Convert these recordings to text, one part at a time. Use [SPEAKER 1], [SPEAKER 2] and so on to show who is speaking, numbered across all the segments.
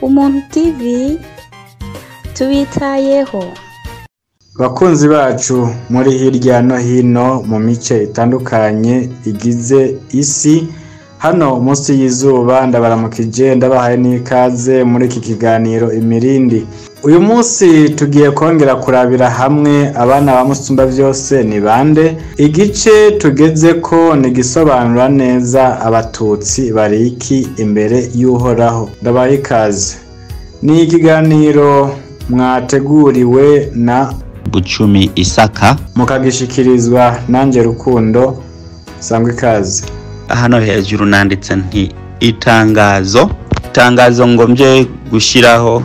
[SPEAKER 1] Umuntu TV tubitayeho.
[SPEAKER 2] Bakunzi bacu muri hirya no hino mu mice itandukanye igize isi, hano munsi y'izuba ndabaramukije ndabahaye n'ikaze muri iki kiganiro Imirindi. Uyu munsi tugiye kongera kurabira hamwe abana ba Musumba byose ni bande. Igice tugeze ko ni gisobanura neza abatutsi bariki imbere y'Uhoraho. Ndabaye ikaze. Ni ikiganiro mwateguriwe na
[SPEAKER 3] Bucumi Isaka
[SPEAKER 2] mukagishikirizwa nanjye Rukundo. Sangwe ikaze.
[SPEAKER 3] Hano hejuru nanditse nti itangazo ngombye gushiraho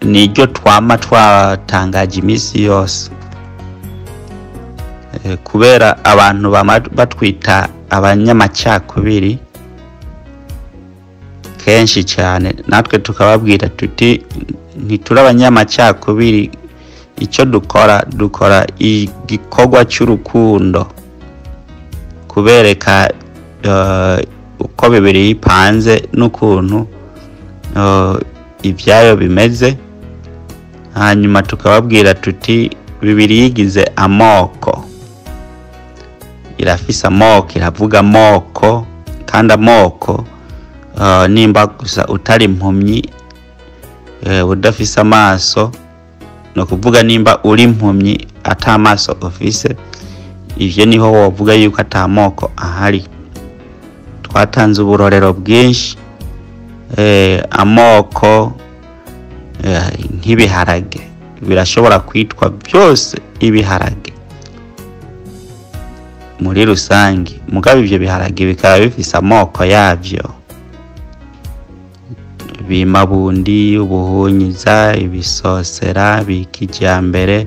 [SPEAKER 3] niryo twama twatangaje imisi yose, kubera abantu batwita abanyamacakubiri kenshi cyane, natwe tukababwira tuti ntituri abanyamacakubiri. Icyo dukora igikorwa cy'urukundo, kubereka uko Bibiliya ipanze n'ukuntu ibyayo bimeze. Hanyuma tukababwira tuti Bibiliya igize amoko, irafise amoko, iravuga amoko, kandi amoko nimba gusa utari impumyi, udafise amaso, no kuvuga nimba uri impumyi atamaso ufise, ivyo niho wovuga yuko atamoko ahari. Twatanze uburorero bwinshi, amoko nk'ibiharage birashobora kwitwa byose ibiharage muri rusangi, mugabo ivyo biharage bikaba bifise amoko yavyo: bimabundi, ubuhunyiza, ibisosera, bikijambere.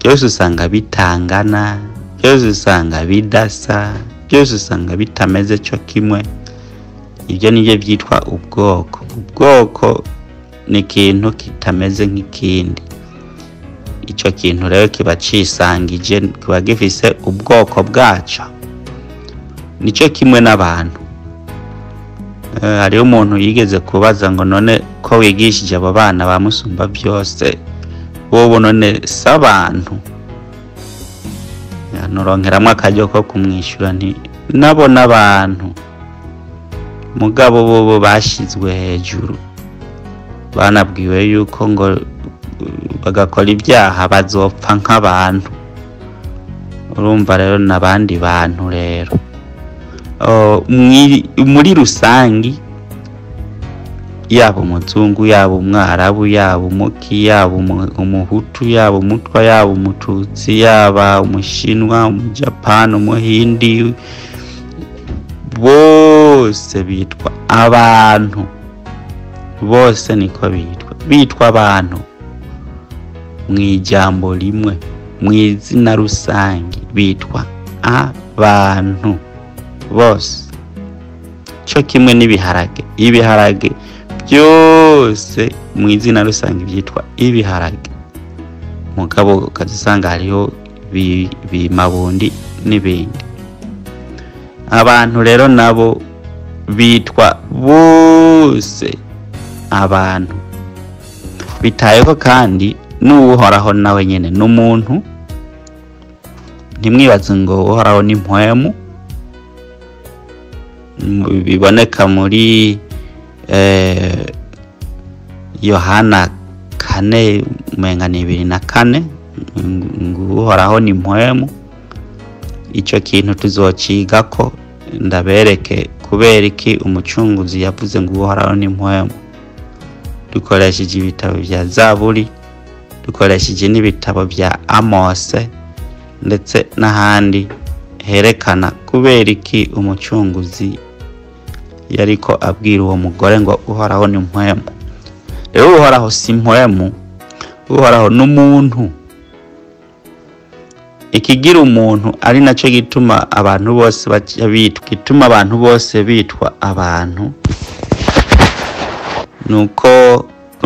[SPEAKER 3] Byose usanga bitangana, byose usanga bidasa, byose usanga bitameze cyo kimwe. Ibyo nibyo byitwa ubwoko. Ubwoko ni ikintu kitameze nk'ikindi. Icyo kintu rero kiba cisangije, kiba gifise ubwoko bwaco. Nicyo kimwe n'abantu. Hariho umuntu yigeze kubaza ngo none ko wigishije abo bana ba Musumba byose, wowe none s'abantu? Nuronkeramwo akaryo ko kumwishyura nti nabo n'abantu, mugabo bo bashizwe hejuru, banabwiwe yuko ngo bagakora ibyaha bazopfa nk'abantu. Urumva rero n'abandi bantu rero. Muri rusangi, yaba umuzungu, yaba umwarabu, yaba umuki, yaba umuhutu, yaba umutwa, yaba umututsi, yaba umushinwa, umujapani, umuhindi, bose bitwa abantu. Bose niko bitwa abantu mw'ijambo rimwe, mw'izina rusangi bitwa abantu bose. Cyo kimwe n'ibiharage. Ibiharage byose mw'izina rusangi byitwa ibiharage, mugabo ukazisanga hariho bimabundi n'ibindi. Abantu rero nabo bitwa bose abantu. Bitayeho kandi n'Uhoraho nawe nyene n'umuntu. Ntimwibaze ngo Uhoraho ni mpwemu. Biboneka muri Yohana 4:24 ngo Uhoraho ni mpwemu. Icyo kintu tuzociga ko ndabereke kubera iki umucunguzi yavuze ngo Uhoraho ni mpwemu. Dukoresheje ibitabo bya Zaburi, dukoresheje n'ibitabo bya Amose, ndetse n'ahandi herekana kubera iki umucunguzi yariko abwira uwo mugore ngo Uhoraho ni mpwemu. Rero Uhoraho si mpwemu, Uhoraho n'umuntu. Ikigira umuntu ari nacyo gituma abantu bose bitwa abantu, nuko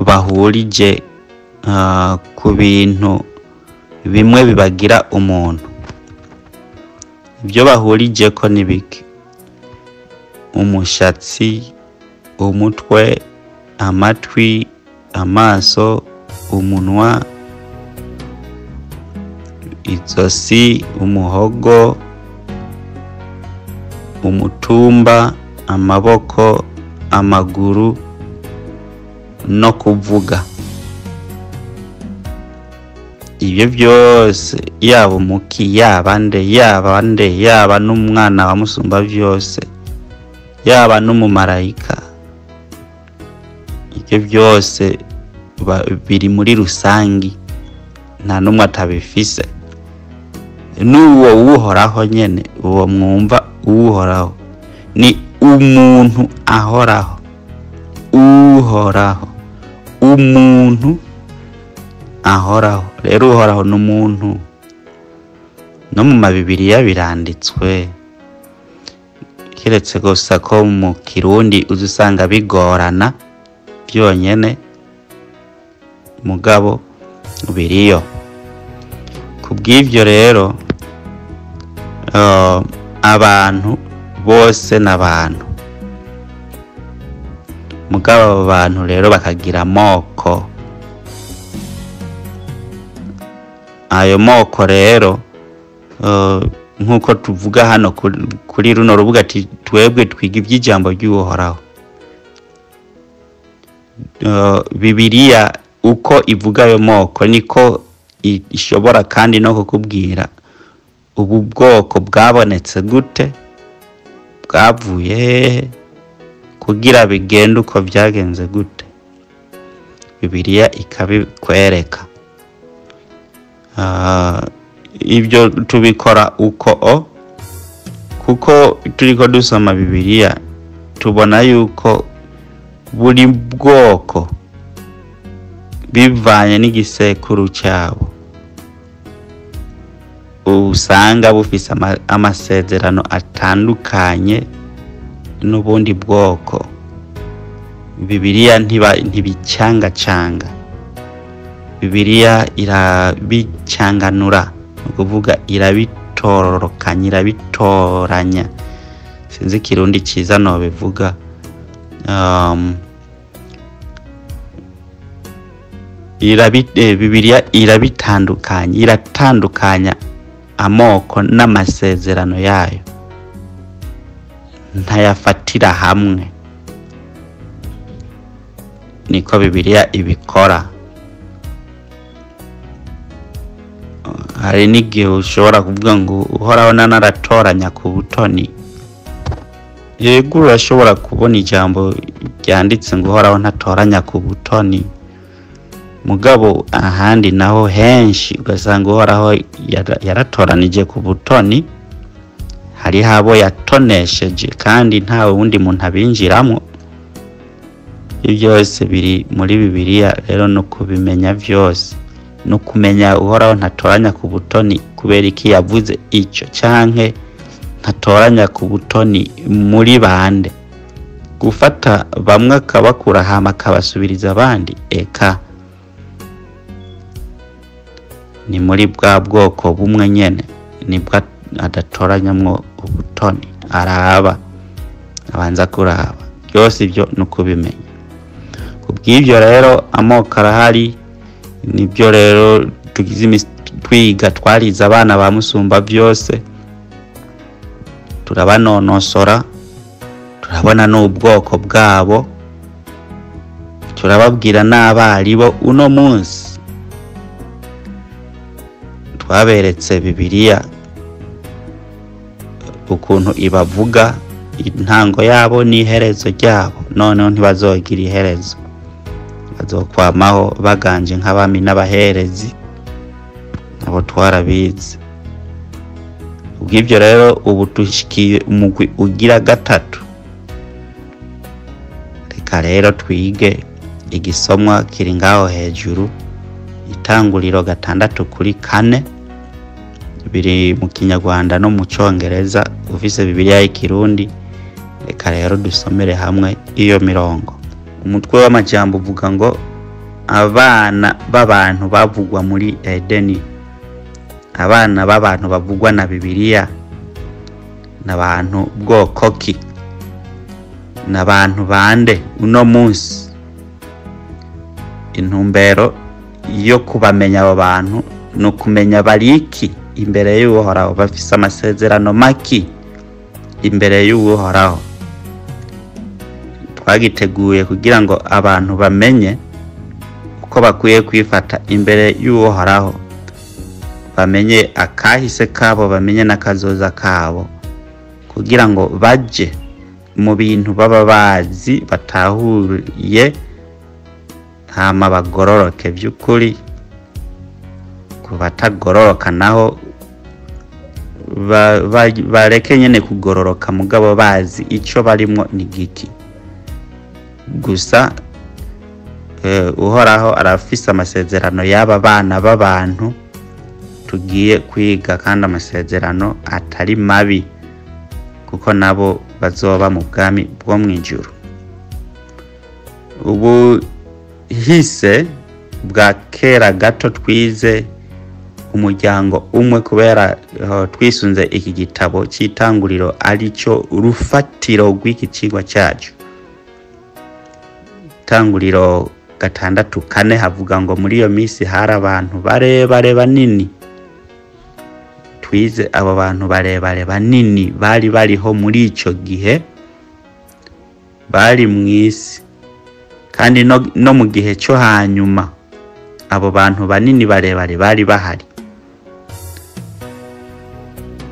[SPEAKER 3] bahurije ku bintu bimwe bibagira umuntu. Ibyo bahurije ko nibiki: umushatsi, umutwe, amatwi, amaso, umunwa, izosi, umuhogo, umutumba, amaboko, amaguru no kuvuga. Ibyo byose yaba umuki, yaba n'umwana wa Musumba byose, yaba n'umumarayika, ibyo byose biri muri rusangi, nta n'umwe atabifise. N'uwo uhoraho nyene, uwo mwumva uhoraho ni umuntu ahoraho, uhoraho, umuntu ahoraho. Rero uhoraho n'umuntu, no mu mabibiriya biranditswe, kiretse gusa ko mu Kirundi uzusanga bigorana byonyene, mugabo biriyo. Kubw'ivyo rero abantu bose n'abantu, mugabo abo bantu rero bakagira amoko. Ayo moko rero nk'uko tuvuga hano kuri runo rubuga ati twebwe twiga iby'ijambo ry'uhoraho. Bibiliya uko ivuga ayo moko niko ishobora kandi no kukubwira ubu bwoko bwabonetse gute, bwavuye hehe, kugira bigende uko byagenze gute. Bibiliya ikabikwereka. Ibyo tubikora uko kuko turiko dusoma Bibiliya tubona yuko buri bwoko bivanye n'igisekuru cyabo usanga bufise amasezerano atandukanye n'ubundi bwoko. Bibiliya ntibicangacanga, Bibiliya irabicanganura, ukuvuga irabitororokanya, irabitoranya. Sinzi Kirundi ciza no bivuga. Bibiliya irabitandukanya, iratandukanya amoko n'amasezerano yayo, ntayafatira hamwe. Niko Bibiliya ibikora. Hari n'igihe ushobora kuvuga ngo uhoraho naratoranya ku butoni. Yego urashobora kubona ijambo ryanditse ngo uhoraho ntatoranya ku butoni, mugabo ahandi naho henshi ugasanga uhoraho yaratoranije ku butoni. Hari habo yatonesheje kandi ntawe wundi muntu abinjiramo. Ibyo byose biri muri Bibiliya. Rero no kubimenya byose, no kumenya uhoraho ntatoranya ku butoni kubera iki yavuze icyo, canke ntatoranya ku butoni muri bande, gufata bamwe akabakura hama akabasubiriza abandi. Eka ni muri bwa bwoko bumwe nyene nibwo adatoranyamwo ubutoni, araba abanza kuraba. Byose ibyo no kubimenya. Kubw'ivyo rero amoko arahari. Nibyo rero tugize twiga, twarize abana ba Musumba byose, turabanonosora, turabona n'ubwoko bwabo, turababwira n'abaribo. Uno munsi twaberetse Bibiliya ukuntu ibavuga, intango yabo n'iherezo ryabo. Noneho ntibazogira iherezo, bazokwamaho baganje nk'abami n'abaherezi, abo twarabize. Ubw'ibyo rero ubu tushikiye umugwi ugira gatatu. Reka rero twige igisomwa kiri ngaho hejuru, Itanguriro 6:4, biri mu Kinyarwanda no mu Congereza. Ufise Bibiliya y'Ikirundi, reka rero dusomere hamwe iyo mirongo. Umutwe w'amajambo uvuga ngo abana b'abantu bavugwa muri Edeni. Abana b'abantu bavugwa na Bibiliya n'abantu bwoko ki? N'abantu bande uno munsi intumbero yo kubamenya abo bantu no kumenya bariki imbere y'Uhoraho, bafise amasezerano maki imbere y'Uhoraho. Twagiteguye kugira ngo abantu bamenye uko bakwiye kwifata imbere y'Uhoraho, bamenye akahise kabo, bamenye n'akazoza kabo, kugira ngo baje mu bintu baba bazi batahuriye, hama bagororoke by'ukuri. Kubatagororoka naho bareke nyene kugororoka, mugabo bazi ico barimwo ni giki gusa. Uhoraho arafise amasezerano y'aba bana b'abantu tugiye kwiga, kandi amasezerano atari mabi, kuko nabo bazoba mu bwami bwo mwijuru. Ubu hise bwa kera gato twize umuryango umwe, kubera twisunze iki gitabo cy'Itanguriro ari cyo urufatiro rw'iki cigwa cyacu. Itanguriro 6:4 havuga ngo muri iyo minsi hari abantu barebare banini. Twize abo bantu barebare banini bari bariho muri ico gihe, bari mw'isi, kandi no mu gihe cyo hanyuma abo bantu banini barebare bari bahari.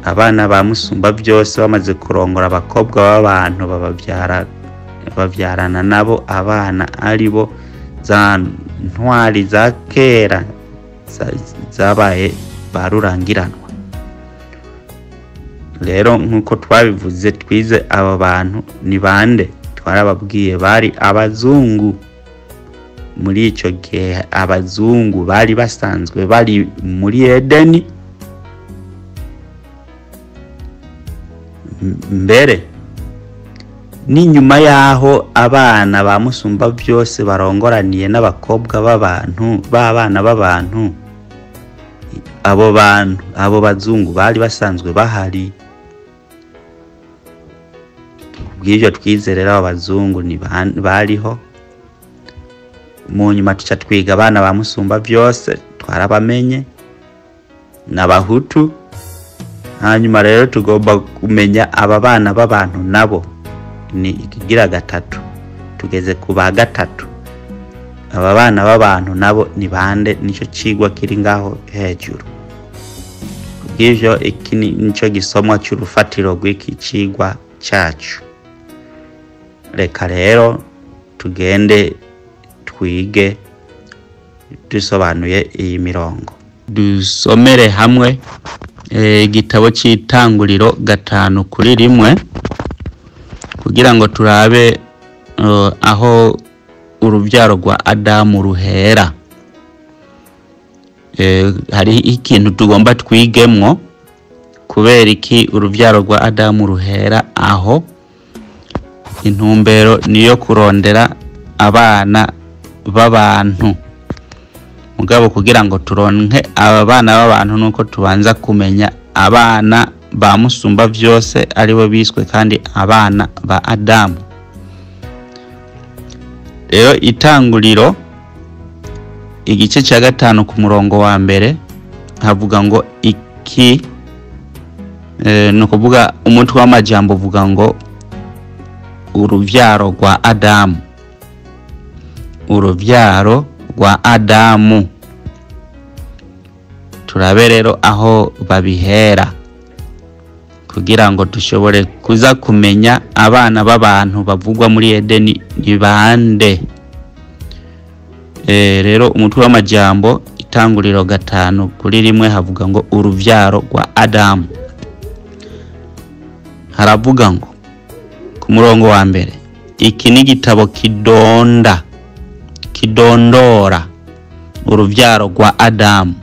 [SPEAKER 3] Abana ba Musumbavyose bamaze kurongora abakobwa b'abantu babavyarana nabo abana ari bo za ntwari za kera zabaye barurangiranwa. Rero nkuko twabivuze, twize abo bantu ni bande. Twarababwiye bari abazungu. Muri ico gihe abazungu bari basanzwe bari muri Edeni. Mbere n'inyuma yaho abana ba Musumbavyose barongoraniye n'abakobwa b'abana b'abantu, abo bazungu bari basanzwe bahari. Kubw'ivyo twizerera abazungu ni bariho. Mu nyuma tuca twiga abana ba Musumbavyose, twarabamenye n'abahutu. Hanyuma rero tugomba kumenya aba bana b'abantu nabo ni ikigira gatatu, tugeze ku ba gatatu. Aba bana b'abantu nabo ni bande? Nico cigwa kiri ngaho hejuru. Kubw'ivyo iki nico gisomwa cy'urufatiro rw'iki cigwa cyacu. Reka rero tugende twige dusobanuye iyi mirongo. Dusomere hamwe igitabo cy'Itanguriro 5:1 kugira ngo turabe aho uruvyaro rwa Adamu ruhera. Hari ikintu tugomba twigemwo, kubera iki uruvyaro rwa Adamu ruhera aho. Intumbero niyo kurondera abana b'abantu, mugabo kugira ngo turonke aba bana b'abantu nuko tubanza kumenya abana ba Musumbavyose aribo biswe kandi abana ba Adamu. Rero Itanguriro igice cya 5 ku murongo wa mbere havuga ngo iki no kuvuga umutwe w'amajambo uvuga ngo uruvyaro rwa Adamu. Uruvyaro rwa Adamu. Turabe rero aho babihera kugira ngo dushobore kuza kumenya abana b'abantu bavugwa muri Edeni ni bande. Rero umutwe w'amajambo Itanguriro 5:1 havuga ngo uruvyaro rwa Adamu. Haravuga ngo ku murongo wa mbere, iki ni igitabo kidondora uruvyaro rwa Adamu.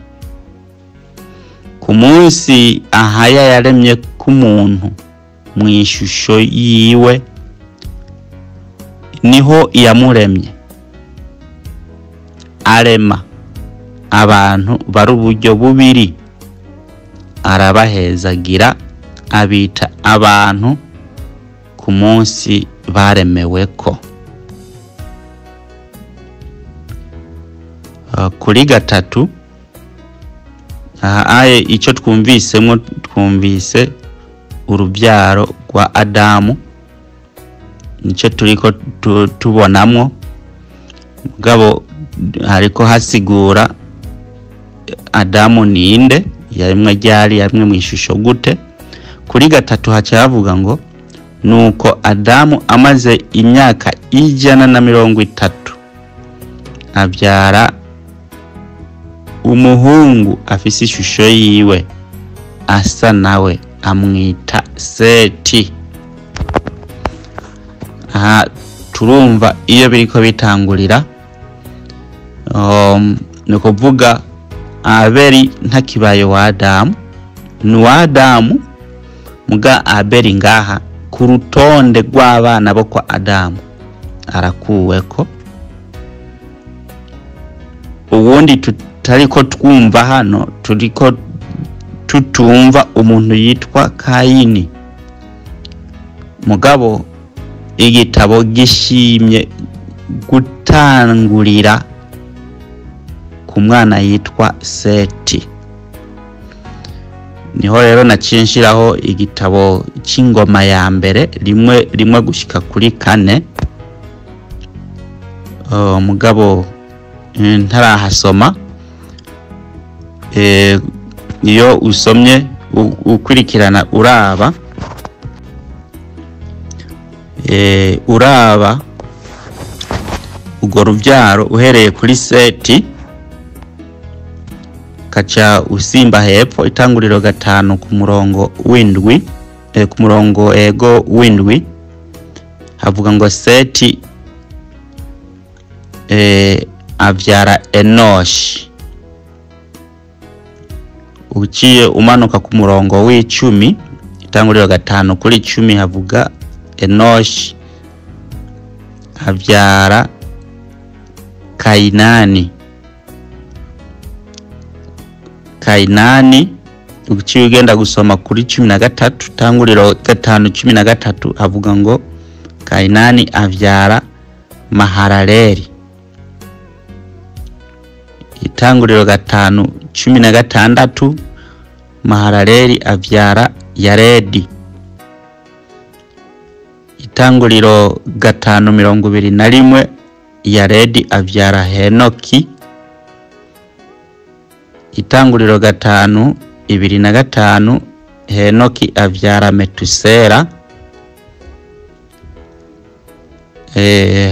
[SPEAKER 3] Ku munsi ahaya yaremye k'umuntu mu ishusho yiwe niho yamuremye, arema abantu bari uburyo bubiri, arabahezagira abita abantu ku munsi baremeweko. kuri gatatu icyo twumvise urubyaro rwa Adamu, nicyo turiko tubonamwo, mugabo hariko hasigura Adamu ninde, yarimwe ryari, yarimwe mu ishusho gute. Kuri gatatu haca havuga ngo nuko Adamu amaze imyaka 130 abyara umuhungu afise ishusho yiwe asa nawe, amwita Seti. Aha turumva iyo biriko bitangurira, ni kuvuga Abeli ntakibaye wa Adamu, ni wa Adamu muga Abeli ngaha ku rutonde rw'abana bo kwa Adamu arakuweko. Ubundi tutariko twumva hano, turiko tutumva umuntu yitwa Kayini, mugabo igitabo gishimye gutangurira ku mwana yitwa Seti. Niho rero naciye nshiraho igitabo c'ingoma ya mbere rimwe gushika kuri 4, mugabo ntarahasoma. Iyo usomye ukurikirana uraba urwo rubyaro uhereye kuri Seti, kaca usimba hepfo itanguriro 5 ku murongo w'indwi, ku murongo w'indwi havuga ngo Seti avyara Enoshi. Uciye umanuka ku murongo w'icumi itanguriro 5 kuri 10 havuga Enoshi avyara Kainani. Uciye ugenda gusoma kuri 13 tanguriro 5:13 havuga ngo Kainani avyara Mahalaleli. Itanguriro 5:16 Mahalaleli avyara Yaredi. Itanguriro 5:21 Yaredi avyara Henoki. Itanguriro 5:25 Henoki avyara Metusela.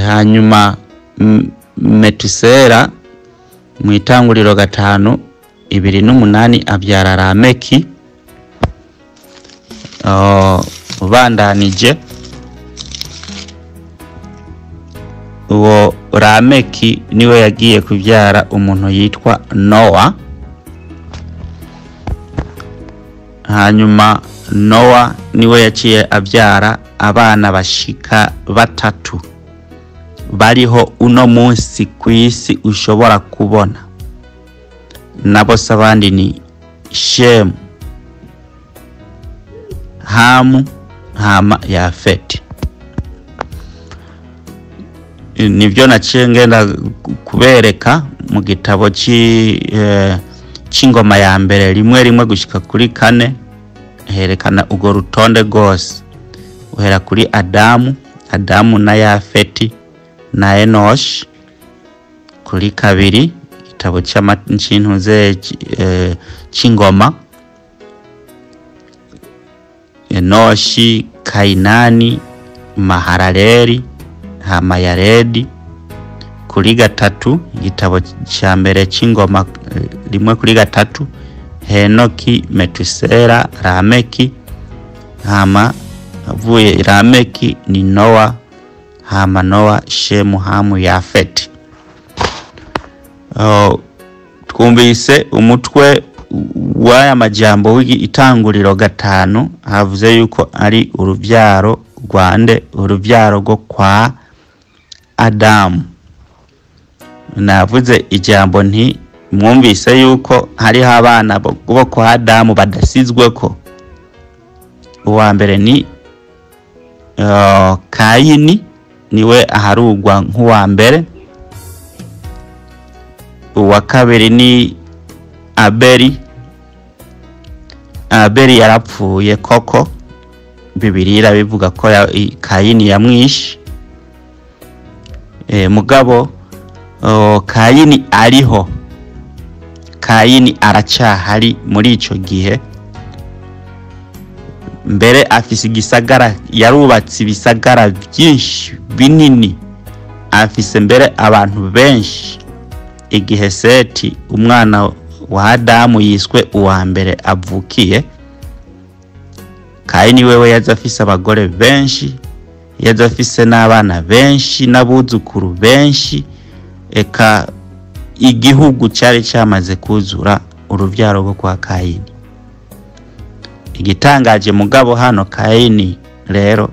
[SPEAKER 3] Hanyuma Metusela mu itanguriro 5:28 avyara Lameki. Ubandanije uwo Lameki niwe yagiye kuvyara umuntu yitwa Noa. Hanyuma Noa niwe yaciye avyara abana bashika 3 bariho uno munsi kwisi ushobora kubona, nabo sabandi ni Shemu, Hamu, Hama, Yafeti. Nivyo naciye ngenda kubereka mu gitabo c'ingoma ya mbere rimwe gushika kuri 4, herekana ugo rutonde gose uhera kuri Adamu na Yafeti na Enoshi. Kuri 2 igitabo c'intuze c'ingoma, Enoshi, Kainani, Mahalaleli, Hama, Yaredi. Kuri 3 igitabo ca mbere c'ingoma rimwe kuri 3 Henoki, Metusela, Lameki. Hama avuye Lameki ni Noa, Hama, Noa, Shemu, Hamu, Yafeti. Twumvise umutwe w'aya majambo w'igi itanguriro 5 havuze yuko ari urubyaro rwande, urubyaro rwo kwa Adamu. Navuze ijambo nti mwumvise yuko hariho abana bo kwa Adamu badasizweko. Uwa mbere ni Kayini, niwe aharugwa nk'uwa mbere. uwa kabiri ni Abeli yarapfuye koko, Bibiliya irabivuga ko Kayini yamwishe. Mugabo Kayini ariho, Kayini aracyahari muri ico gihe. Mbere afise igisagara, yarubatse ibisagara byinshi binini, afise mbere abantu benshi. Igihe Seti umwana wa Adamu yiswe uwa mbere avukiye, Kayini wewe yaza afise abagore benshi, yaza afise n'abana benshi n'abuzukuru benshi, eka igihugu cyari cyamaze kuzura uruvyaro rwo kwa Kayini. Igitangaje mugabo hano Kayini rero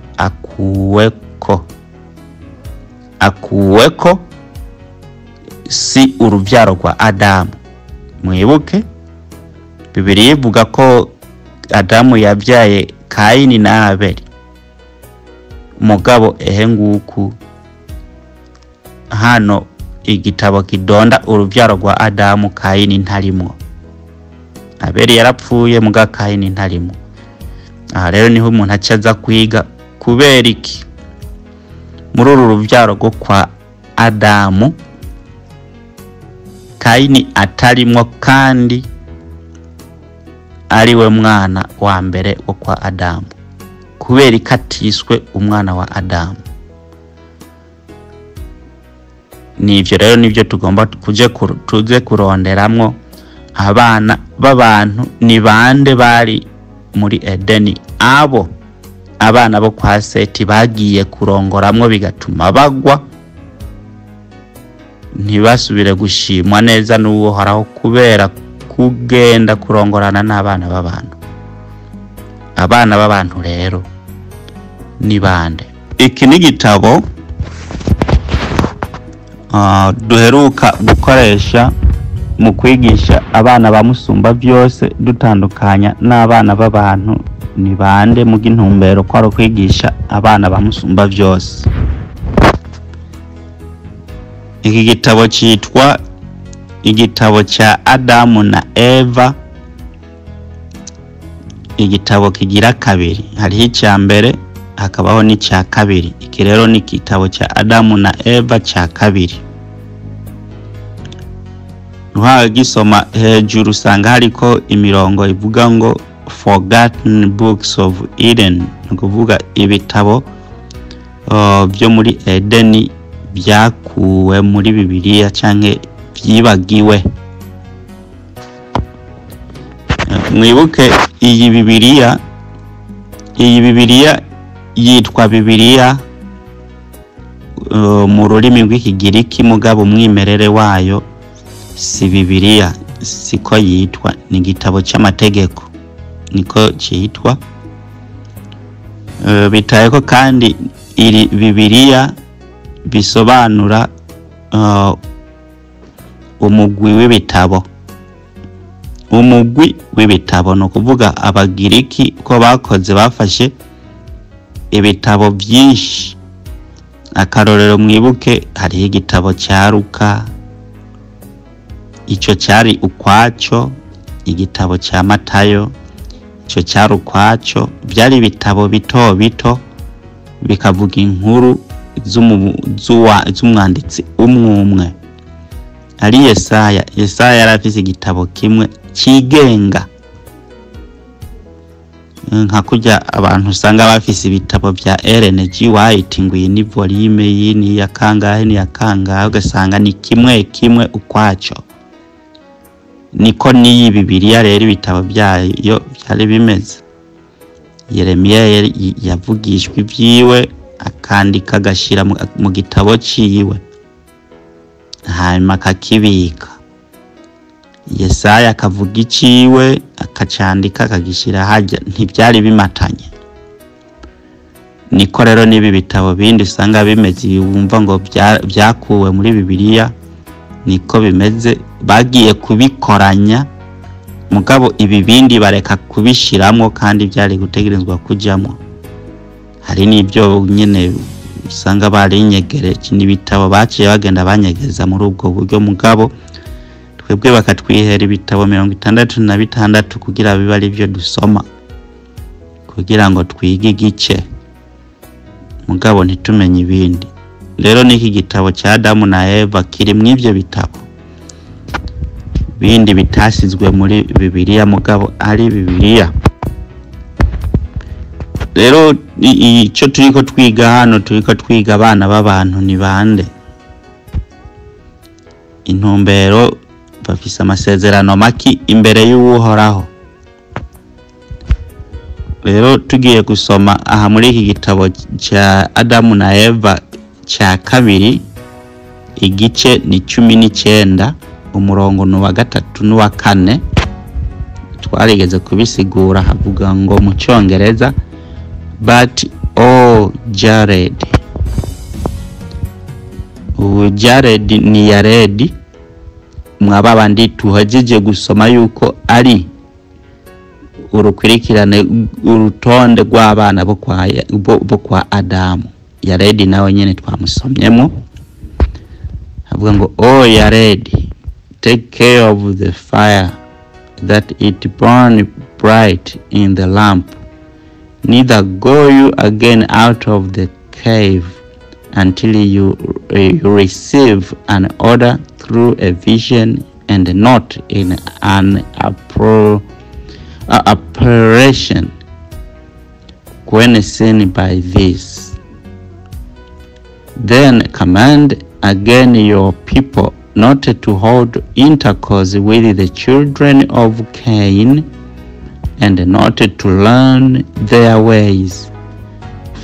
[SPEAKER 3] akuweko si uruvyaro rwa Adamu. Mwibuke Bibiliya ivuga ko Adamu yabyaye Kayini na Abeli. Mugabo nguku hano igitabo kidonda uruvyaro rwa Adamu, Kayini ntarimo. Abeli yarapfuye muga Kayini ntarimo. Aha rero niho umuntu acaza kwiga kubera iki muri uru ruvyaro rwo kwa Adamu Kayini atarimwo, kandi ariwe mwana wa mbere wo kwa Adamu, kubera ikatiswe umwana wa Adamu. Nivyo rero nivyo tugomba tuze kuronderamwo abana b'abantu ni bande bari muri Edeni. Abana bo kwa Seti bagiye kurongoramwo bigatuma bagwa, ntibasubire gushimwa neza n'uwo haraho kubera kugenda kurongorana n'abana b'abantu. Abana b'abantu rero ni bande? Iki ni gitabo duheruka gukoresha mu kwigisha abana ba Musumba byose, dutandukanya n'abana b'abantu ni bande mu gintumbero kwaro kwigisha abana ba Musumba byose. Iki gitabo cyitwa igitabo cya Adamu na Eva. Igitabo kigira kabiri, hariho icya mbere hakabaho n'icya kabiri. Iki rero ni igitabo cya Adamu na Eva cya kabiri. Nuhawe gisoma hejuru usanga hariko imirongo ivuga ngo Forgotten Books of Eden, nukuvuga ibitabo byo muri Edeni byakuwe muri Bibiliya canke byibagiwe. Mwibuke iyi Bibiliya yitwa Bibiliya mu rurimi rw'Ikigiriki, mugabo umwimerere wayo si Bibiliya, siko yitwa, ni igitabo cy'amategeko niko cyitwa. Bitaye ko kandi iri Bibiliya bisobanura umugwi w'ibitabo. Umugwi w'ibitabo no kuvuga Abagiriki ko bakoze bafashe ibitabo byinshi. Akarorero mwibuke hari igitabo cya Luka, ico cyari ukwaco, igitabo cya Matayo ico cyari ukwaco. Byari ibitabo bito bito bikavuga inkuru z'umwanditsi umwe. Ari Yesaya yarafise igitabo kimwe kigenga, nka kujya abantu usanga bafise ibitabo bya Ellen G. White ngo iyi ni volume yini ya kangahe ni ya kangahe, ugasanga ni kimwe ukwaco. Niko niyi Bibiliya rero ibitabo byayo byari bimeze. Yeremiya yavugishwe ibyiwe akandika agashira mu gitabo ciwe, hanyuma akakibika. Yesaya akavuga iciwe akacandika akagishira hajya, ntibyari bimatanye. Niko rero nibi bitabo bindi usanga bimeze wumva ngo byakuwe muri Bibiliya, niko bimeze. Bagiye kubikoranya, mugabo ibi bindi bareka kubishiramo kandi byari gutegerezwa kujyamo. Hari n'ibyo nyene usanga bari nyegereje n'ibitabo baciye bagenda banyegeza muri ubwo buryo, mugabo twebwe bakatwihera ibitabo 66 kugira biba ari byo dusoma kugira ngo twige igice mugabo ntitumenye ibindi. Rero niki gitabo cya Adamu na Eva kiri mw'ivyo bitabo bindi bitasizwe muri Bibiliya mugabo ari Bibiliya. Rero icyo turiko twiga hano turiko twiga abana b'abantu ni bande, intumbero bafise amasezerano maki imbere y'Uhoraho. Rero tugiye gusoma aha muri iki gitabo cya Adamu na Eva cya kabiri igice ni 19 umurongo n'uwa 3 n'uwa 4 twarigeze kubisigura havuga ngo mu Cyongereza but oh Jared. Jared ni Yaredi mwababandi tuhajeje gusoma yuko ari urukurikirane urutonde rw'abana bo kwa Adamu. Yaredi nawe nyene twamusomyemo havuga ngo oh Yaredi, take care of the fire that it burn bright in the lamp, neither go you again out of the cave until you receive an order through a vision and not in an apparition when seen by this. Then command again your people not to hold intercourse with the children of Cain, and not to learn their ways,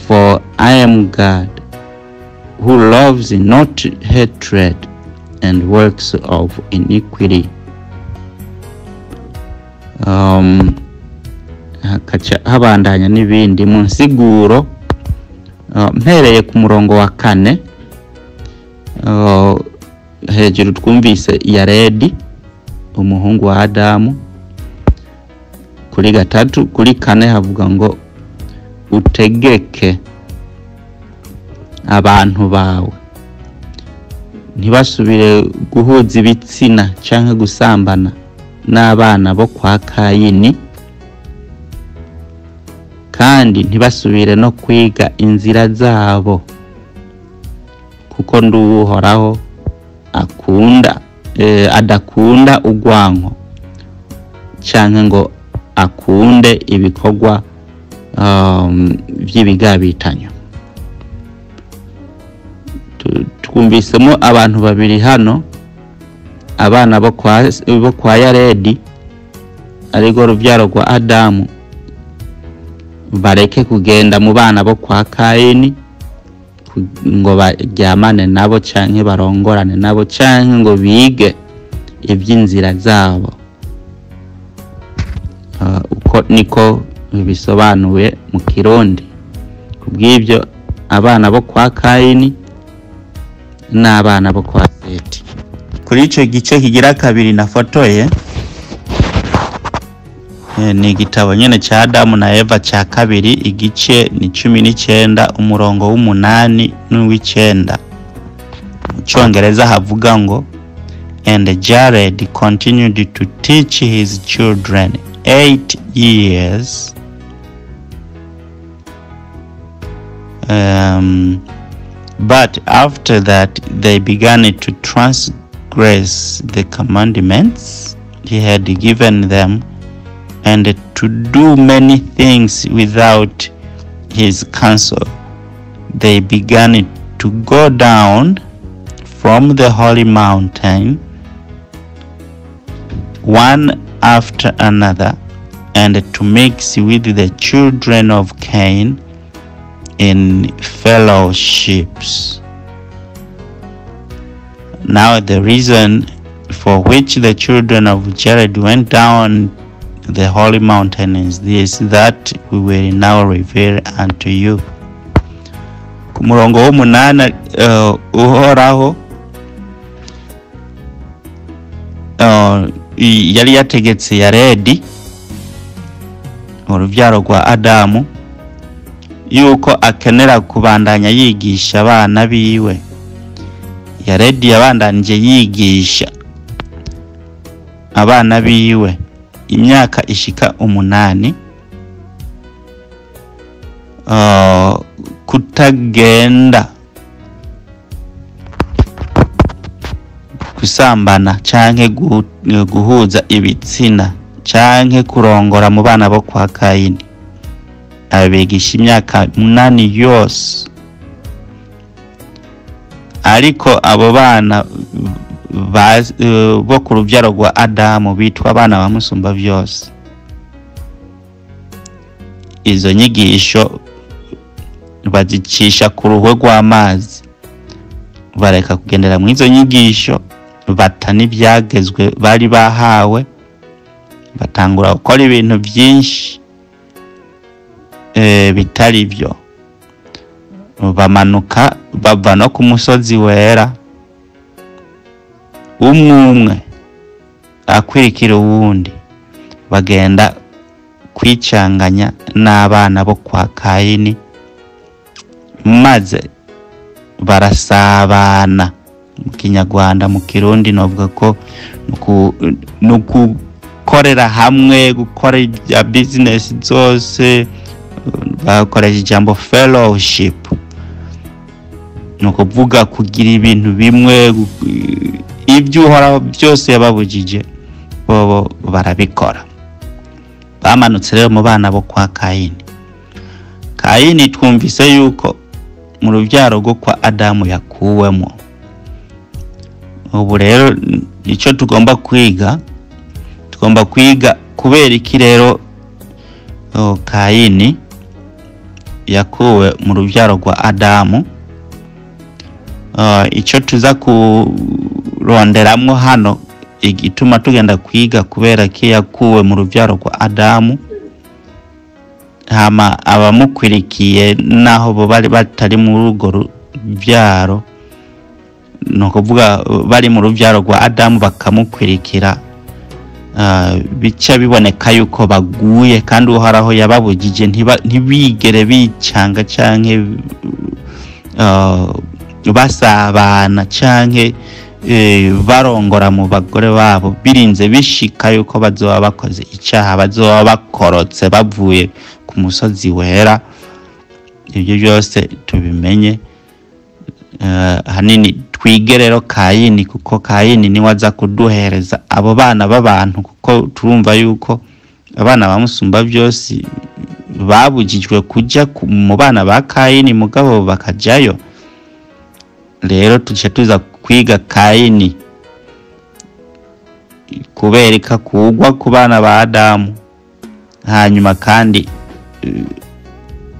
[SPEAKER 3] for I am God, who loves not hatred and works of iniquity. Habandanya n'ibindi mu nsiguro mpereye ku murongo wa 4 hejuru twumvise Yaredi umuhungu wa Adamu, kuri 3 kuri 4 havuga ngo utegeke abantu bawe ntibasubire guhuza ibitsina canke gusambana n'abana bo kwa Kayini, kandi ntibasubire no kwiga inzira zabo, kuko nduhoraho adakunda ugwanko canke ngo akunde ibikorwa by'ibigabitanyo. Twumvisemo abantu babiri hano, abana bo kwa Yaredi ariko rubyaro rwa Adamu, bareke kugenda mu bana bo kwa Kayini ngo bajyamane nabo canke barongorane nabo canke ngo bige iby'inzira zabo. Uko niko bisobanuye mu Kirundi. Kubw'ibyo abana bo kwa Kayini n'abana bo kwa Seti. Kuri ico gice kigira kabiri nafotoye ni igitabo nyene cha Adamu na Eva cha kabiri igice ni 19 umurongo w'8 n'uw'9. Mu Cyongereza havuga ngo and Jared continued to teach his children 8 years but after that they began to transgress the commandments he had given them, and to do many things without his counsel. They began to go down from the holy mountain one after another, and to mix with the children of Cain in fellowships. Now the reason for which the children of Jared went down the holy mountain is this, that we will now reveal unto you. Ku murongo w'8 uhoraho yari yategetse Yaredi urubyaro rwa Adamu yuko akenera kubandanya yigisha abana biwe. Yaredi yabandanije yigisha abana biwe imyaka ishika 8 kutagenda kusambana canke guhuza ibitsina canke kurongora mu bana bo kwa Kayini, abigisha imyaka 8 yose. Ariko abo bana bo ku rubyaro rwa Adamu bitwa abana ba Musumba byose. Izo nyigisho bazicisha ku ruhwe rw'amazi, bareka kugendera mu izo nyigisho, batani byagezwe bari bahawe, batangura gukora ibintu byinshi bitari byo. Bamanuka bava no ku musozi wera, umwe akwirikira uwundi, bagenda kwicanganya n'abana bo kwa Kayini, maze barasabana. Mu Kinyarwanda, mu Kirundi novuga ko nukukorera hamwe, gukora ibya business zose, bakoresha ijambo fellowship, nukuvuga kugira ibintu bimwe, ibyo Uhoraho byose yababujije bobo barabikora. Bamanutse rero mu bana bo kwa Kayini. Kayini twumvise yuko mu rubyaro rwo kwa Adamu yakuwemo. Ubu rero icyo tugomba kwiga kubera iki rero Kayini yakuwe mu rubyaro rwa Adamu. Icyo tuza kuronderamwo hano, igituma tugenda kwiga kubera ki yakuwe mu rubyaro rwa Adamu, hama abamukwirikiye naho bo bari batari mu rugo rubyaro, no kuvuga bari mu rubyaro rwa Adamu bakamukwirikira, bica biboneka yuko baguye, kandi Uhoraho yababujije ntibigere bicanga canke basabana canke barongora mu bagore babo, birinze bishika yuko bazoba bakoze icyaha, bazoba bakorotse bavuye ku musozi wera. Ibyo byose tubimenye. Hanini twige rero Kayini, kuko Kayini niwe aza kuduhereza abo bana b'abantu, kuko turumva yuko abana ba Musumba byose babujijwe kujya mu bana ba Kayini, mugabo bakajayo. Rero tuce tuza kwiga Kayini kubereka kugwa ku bana ba Adamu, hanyuma kandi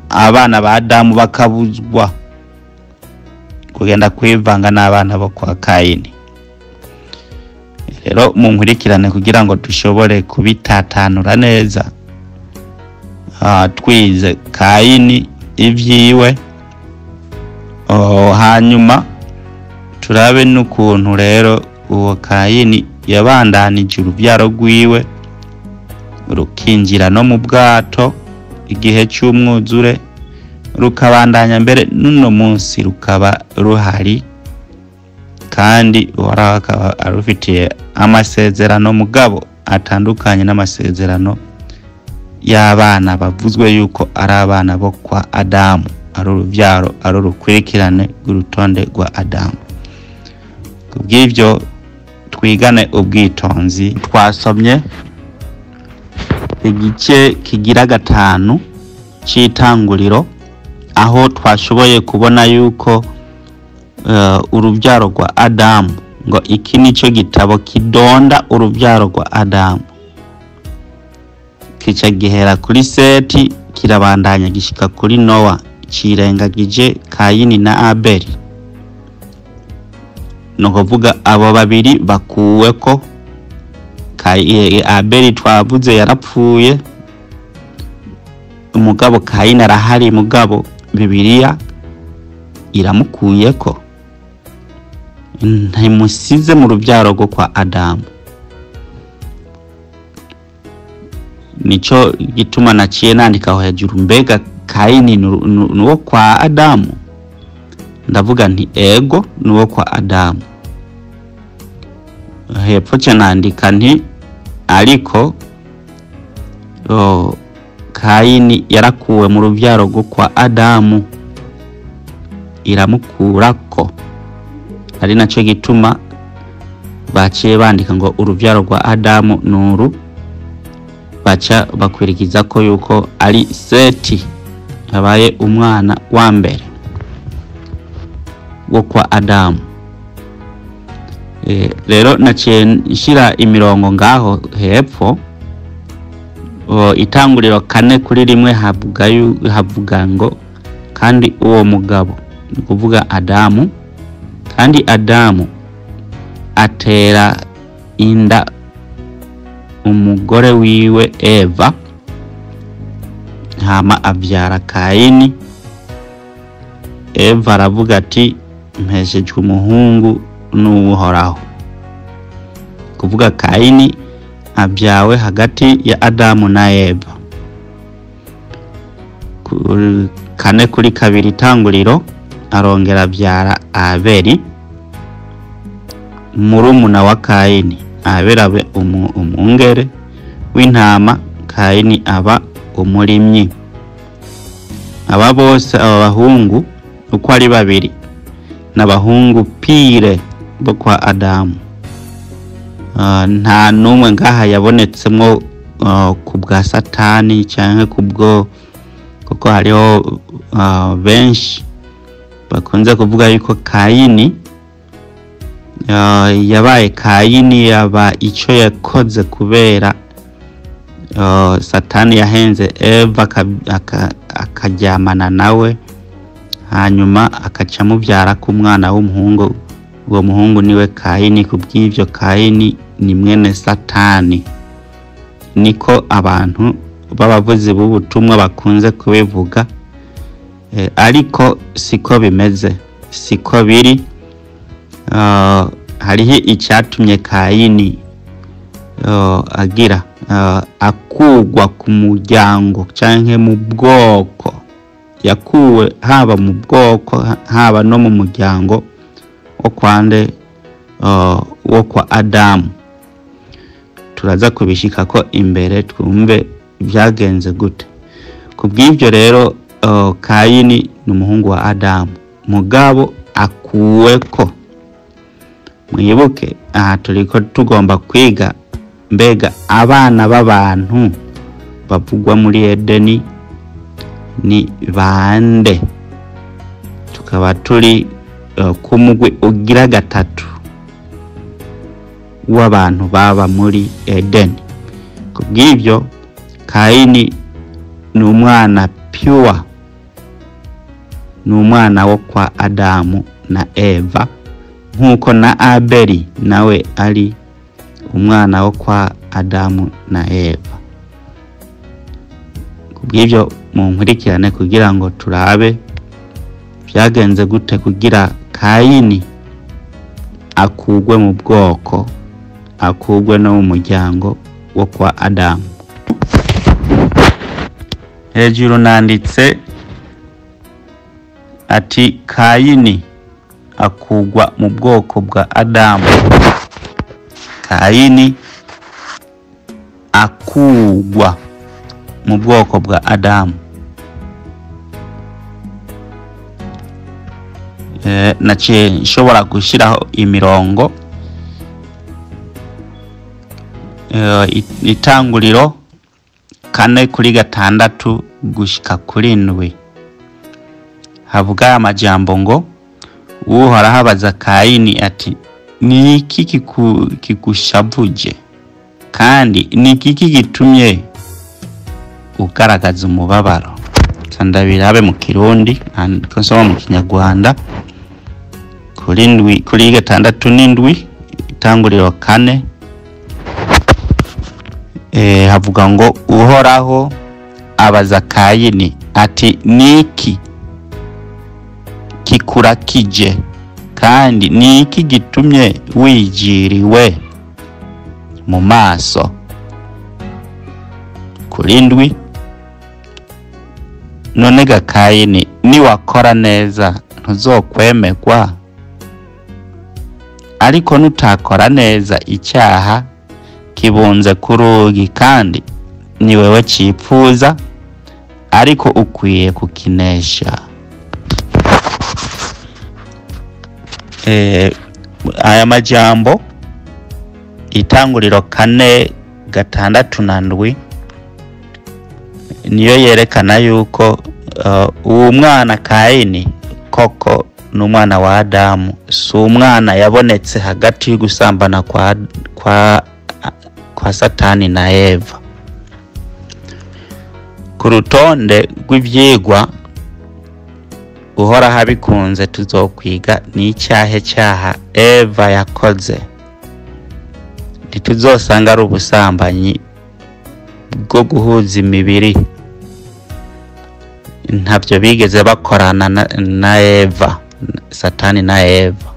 [SPEAKER 3] abana ba Adamu bakabuzwa kugenda kwivanga n'abana bo kwa Kayini. Rero mu nkurikirane kugira ngo dushobore kubitatanura neza, twize Kayini ibyiwe, hanyuma turabe n'ukuntu rero uwo Kayini yabandanije urubyaro rwiwe rukinjira no mu bwato igihe cy'umwuzure, rukabandanya mbere n'uno munsi rukaba ruhari, kandi Uhoraho akaba arufitiye amasezerano mugabo atandukanye n'amasezerano y'abana bavuzwe yuko ari abana bo kwa Adamu, ari urubyaro, ari urukurikirane rw'urutonde rwa Adamu. Kubw'ibyo twigane ubwitonzi. Twasomye igice kigira 5 cy'Itanguriro, aho twashoboye kubona yuko urubyaro rwa Adamu, ngo iki nicyo gitabo kidonda urubyaro rwa Adamu, kica gihera kuri Seti kirabandanya gishika kuri Nowa, kirengagije Kayini na Abeli. No kuvuga abo babiri bakuwe ko. Abeli twavuze yarapfuye, umugabo Kayini arahari, mugabo Bibiliya iramukuye ko, ntimusize mu rubyaro rwo kwa Adamu. Nico gituma naciye nandikaho hejuru, mbega Kayini nuwo kwa Adamu? Ndavuga nti ego nuwo kwa Adamu. Hepfo cyo nandika nti ariko Kayini yarakuwe mu ruvyaro rwo kwa Adamu, iramukurako, ari naco gituma baciye bandika ngo uruvyaro rwa Adamu nuru, baca bakwirikiza ko yuko ari Seti yabaye umwana wa mbere wo kwa Adamu. Rero naciye nshira imirongo ngaho hepfo, Itanguriro 4:1 havuga ngo kandi uwo mugabo, ni kuvuga Adamu, kandi Adamu atera inda umugore wiwe Eva, hama avyara Kayini. Eva aravuga ati mpeshejwe umuhungu n'Uhoraho, kuvuga Kayini abyawe hagati ya Adamu na Eva. 4:2 Itanguriro arongera abyara Abeli, murumuna wa Kayini. Abeli abe umwungere w'intama, Kayini aba umurimyi. Aba bose aba bahungu uko ari babiri n'abahungu pire bo kwa Adamu. Nta numwe ngaha yabonetsemwo ku bwa Satani canke kubwo, kuko hariho benshi bakunze kuvuga yuko Kayini yabaye Kayini yaba ico yakoze kubera Satani yahenze Eva akaryamana nawe, hanyuma akaca muvyara ku mwana w'umuhungu. Uwo muhungu niwe Kayini. Kubw'ivyo Kayini ni mwene Satani, niko abantu b'abavuzi b'ubutumwa bakunze kubivuga, ariko siko bimeze, siko biri. Hariho icyatumye Kayini agira akugwa ku muryango canke mu bwoko, yakuwe haba mu bwoko haba no mu muryango wo kwande wo kwa Adamu. Turaza kubishika ko imbere twumve byagenze gute. Kubw'ivyo rero Kayini ni umuhungu wa Adamu, mugabo akuweko. Mwibuke aha turiko tugomba kwiga mbega abana b'abantu bavugwa muri Edeni ni bande. Tukaba turi ku mugwi ugira gatatu w'abantu baba muri Edeni. Kubw'ivyo Kayini ni umwana pure, ni umwana wo kwa Adamu na Eva, nkuko na Abeli nawe ari umwana wo kwa Adamu na Eva. Kubw'ivyo mu nkurikirane kugira ngo turabe byagenze gute kugira Kayini akugwe mu bwoko, akugwe no mu muryango wo kwa Adamu. Hejuru nanditse ati Kayini akugwa mu bwoko bwa Adamu. Kayini akugwa mu bwoko bwa Adamu. Naciye nshobora gushiraho imirongo. Itanguriro 4:6 gushika kuri 7 havuga amajambo ngo Uhoraho abaza Kayini ati ni iki kigushavuje, kandi ni iki gitumye ugaragaza umubabaro. Sandabirabe mu Kirundi ko nsoma mu Kinyarwanda kuri 6:7 Itanguriro 4 havuga ngo Uhoraho abaza Kayini ati niki kikurakije, kandi niki gitumye wijiriwe mu maso. Kuri 7 none ga Kayini niwakora neza ntuzokwemerwa, ariko nutakora neza icyaha kibunze ku rugi kandi ni wewe cipfuza, ariko ukwiye kukinesha. Aya majambo Itanguriro 4:6-7 niyo yerekana yuko uwo mwana Kayini koko n'umwana wa Adamu, si umwana yabonetse hagati y'ugusambana kwa Satani na Eva. Ku rutonde rw'ivyigwa Uhoraho abikunze tuzokwiga n'icyahe cyaha Eva yakoze. Ntituzosanga ari ubusambanyi bwo guhuza imibiri, ntabyo bigeze bakorana na Eva, Satani na Eva,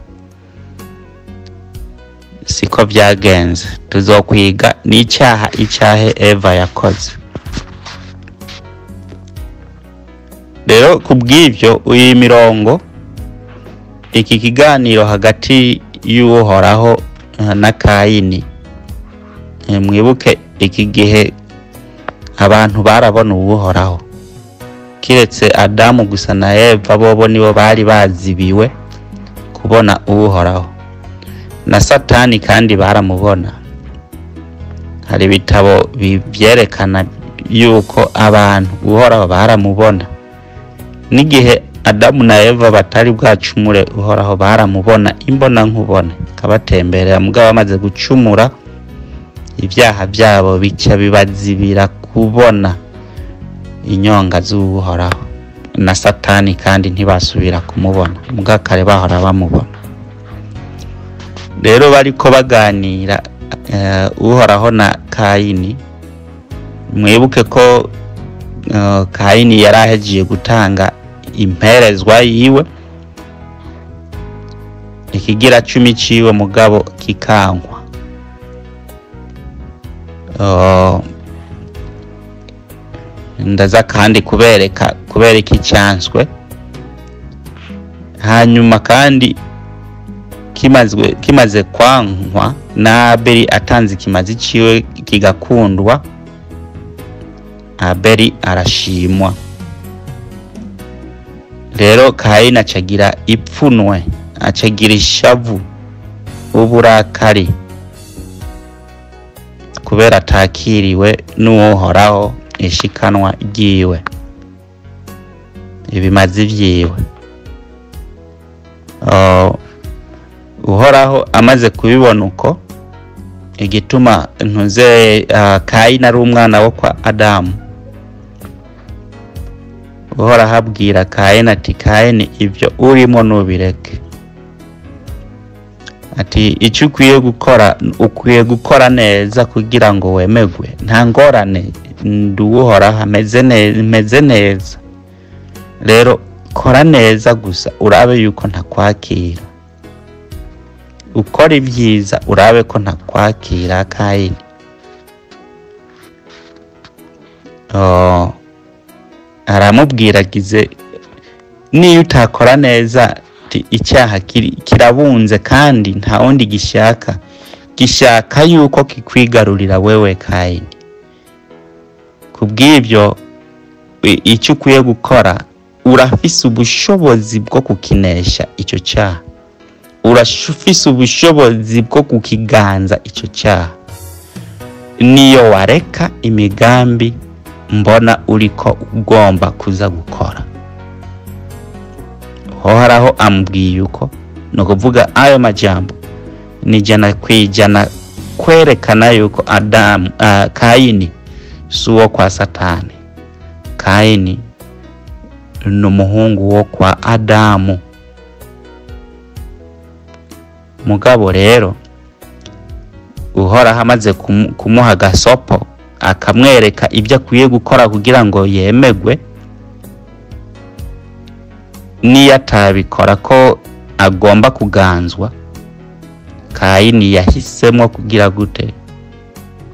[SPEAKER 3] siko byagenze. Tuzokwiga n'icyahe Eva yakoze. Rero kubw'ivyo uyi mirongo, iki kiganiro hagati y'Uhoraho na Kayini, mwibuke iki gihe abantu barabona Uhoraho, kiretse Adamu gusa na Eva, bobo nibo bari bazibiwe kubona Uhoraho. Na Satani kandi baramubona. Hari bitabo byerekana yuko abantu Uhoraho baramubona. N'igihe Adamu na Eva batari bwacumure, Uhoraho baramubona imbona nkubone, kabatemberera. Mugabo bamaze gucumura, ibyaha byabo bica bibazibira kubona inyonga z'Uhoraho. Na Satani kandi ntibasubira kumubona, mugabo kare bahora bamubona. Rero bariko baganira Uhoraho na Kayini, mwibuke ko Kayini yarahejiye gutanga imperezwa yiwe, ikigira 10 ciwe mugabo kikankwa. Ndaza kandi kubereka icyanswe. Hanyuma kandi kimaze kwankwa, na Abeli atanze ikimazi ciwe kigakundwa, Abeli arashimwa. Rero Kayini acagira ipfunwe, acagira ishavu, uburakari, kubera atakiriwe n'Uhoraho ishikanwa ryiwe, ibimazi vyiwe. Uhoraho amaze kubibona uko, igituma ntuze Kayini ari umwana wo kwa Adamu, Uhoraho abwira Kayini ati, Kayini ibyo urimo nubireke. Ati icyo ukwiye gukora neza kugira ngo wemegwe. Nta ngorane, Uhoraho ameze neza. Rero kora neza gusa, urabe yuko ntakwakira. Ukora ibyiza, urabe ko ntakwakira Kayini. Aramubwira agize, niyo utakora neza icyaha kirabunze kandi nta wundi gishaka yuko kikwigarurira wewe Kayini. Kubw'ibyo icyo ukwiye gukora, urafise ubushobozi bwo kukinesha icyo cyaha, urafise ubushobozi bwo kukiganza icyo cyaha, niyo wareka imigambi mbona uriko ugomba kuza gukora. Uhoraho amubwiye uko, no kuvuga ayo majambo ni 100% kwerekana yuko Kayini suwo kwa Satani. Kayini n'umuhungu wo kwa Adamu. Mugabo rero Uhoraho amaze kumuha gasopo, akamwereka ibyo akwiye gukora kugira ngo yemegwe, niyo atabikora ko agomba kuganzwa, Kayini yahisemo kugira gute?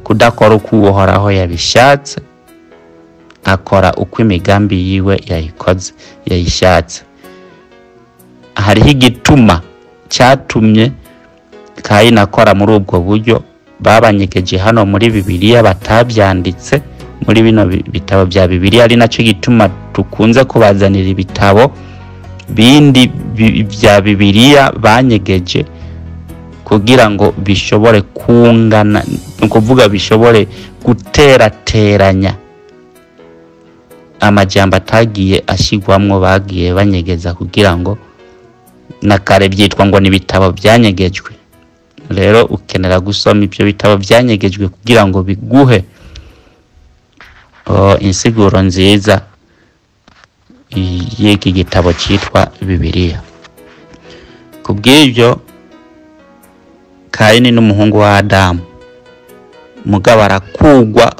[SPEAKER 3] Kudakora uko Uhoraho yabishatse, akora uko imigambi yiwe yayishatse. Hariho igituma cyatumye Kayini akora muri ubwo buryo, babanyegeje hano muri Bibiliya batabyanditse muri bino bitabo bya Bibiliya, ari nacyo gituma tukunze kubazanira ibitabo bindi bya Bibiliya banyegeje kugira ngo bishobore kungana, ukuvuga bishobore guterateranya amajambo atagiye ashigwamwo bagiye banyegeza, kugira ngo nakare byitwa ngo ni bitabo byanyegejwe. Rero ukenera gusoma ibyo bitabo byanyegejwe kugira ngo biguhe insiguro nziza y'iki gitabo cyitwa Bibiliya. Kubw'ibyo Kayini n'umuhungu wa Adamu mugabo arakugwa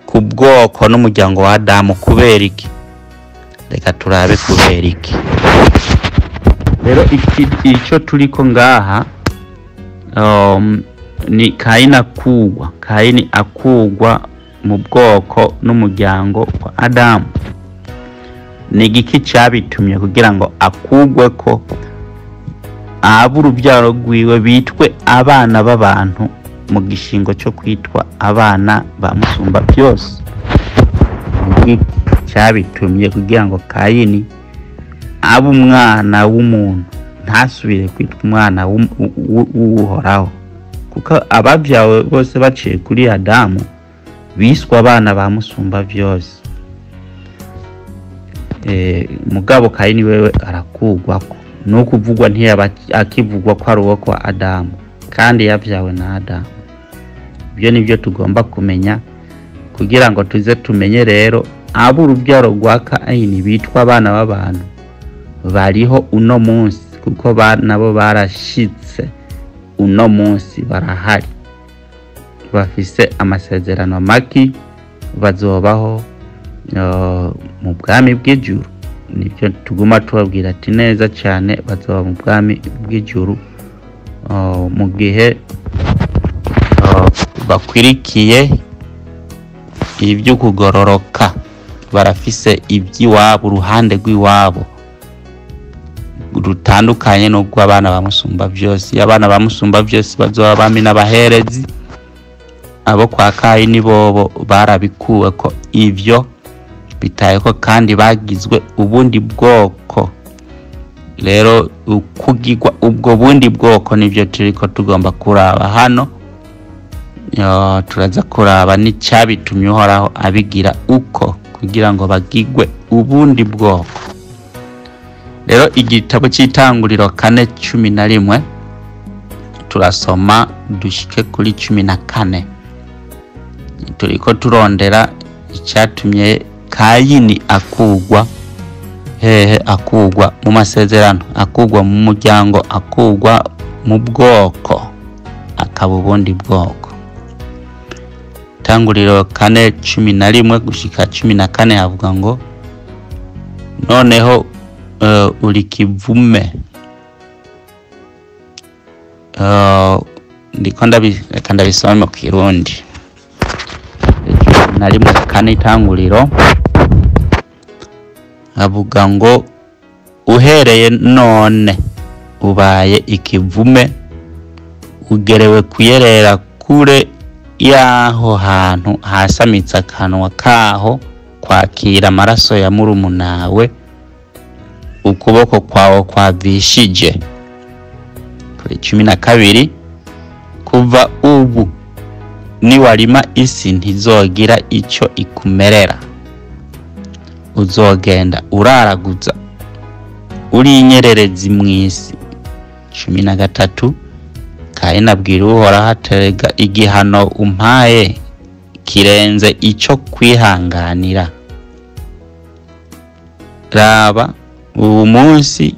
[SPEAKER 3] ku bwoko n'umuryango wa Adamu. Kubera iki? Reka turabe kubera iki. Rero icyo turiko ngaha ni Kayini akugwa mu bwoko n'umuryango wa Adamu. Ni igiki cyabitumye kugira ngo akugwe ko urubyaro rwiwe bitwe abana b'abantu mu gishingo cyo kwitwa abana ba Musumba byose? Cyabitumye kugira ngo Kayini abe umwana w'umuntu, ntasubire kwitwa umwana w'uhoraho, kuko ababyawe bose baciye kuri Adamu biswe abana ba Musumba byose. Mugabo Kayini wewe arakugwako, nuko uvugwa ntiyaba akivugwa ko ari uwo kwa Adamu, kandi yabyawe na Adamu. Ibyo nibyo tugomba kumenya kugira ngo tuze tumenye rero abo urubyaro rwa Kayini bitwa abana b'abantu bariho uno munsi, kuko nabo barashitse uno munsi, barahari, bafise amasezerano maki, bazobaho mu bwami bw'ijuru. Nibyo tuguma tubabwira ati neza cyane bazoba mu bwami bw'ijuru mu gihe bakwirikiye ibyo kugororoka, barafise iby'iwabo, uruhande rw'iwabo rutandukanye n'ubw'abana ba Musumba byose. Abana ba Musumba byose bazoba bami n'abaherezi, abo kwa Kayini bobo barabikuwe ko ivyo bitaye ko kandi bagizwe ubundi bwoko. Rero ukugirwa ubwo bundi bwoko nibyo turiko tugomba kuraba hano. Turaza kuraba n'icyabitumye Uhoraho abigira uko kugira ngo bagigwe ubundi bwoko. Rero igitabo cy'Itanguriro 4:11 turasoma dushike kuri 14. Turiko turondera icyatumye Kayini akugwa akugwa mu masezerano, akugwa mu muryango, akugwa mu bwoko, akaba ubundi bwoko. Itanguriro 4:11 gushika 14 havuga ngo noneho uri kivume. Ndiko ndabisoma mu Kirundi. Nari mu kane Itanguriro avuga ngo uhereye none ubaye ikivume, ugerewe kuyerera kure yaho hantu hasamitse akanwa kaho kwakira amaraso ya murumunawe, ukuboko kwawe kwavishije. Kuri 12 kuva ubu niwarima isi ntizogira icyo ikumerera, uzogenda uraraguza uri inyererezi mu isi. 13 Kayini abwira Uhoraho aterega igihano umpaye kirenze icyo kwihanganira. Raba ubu munsi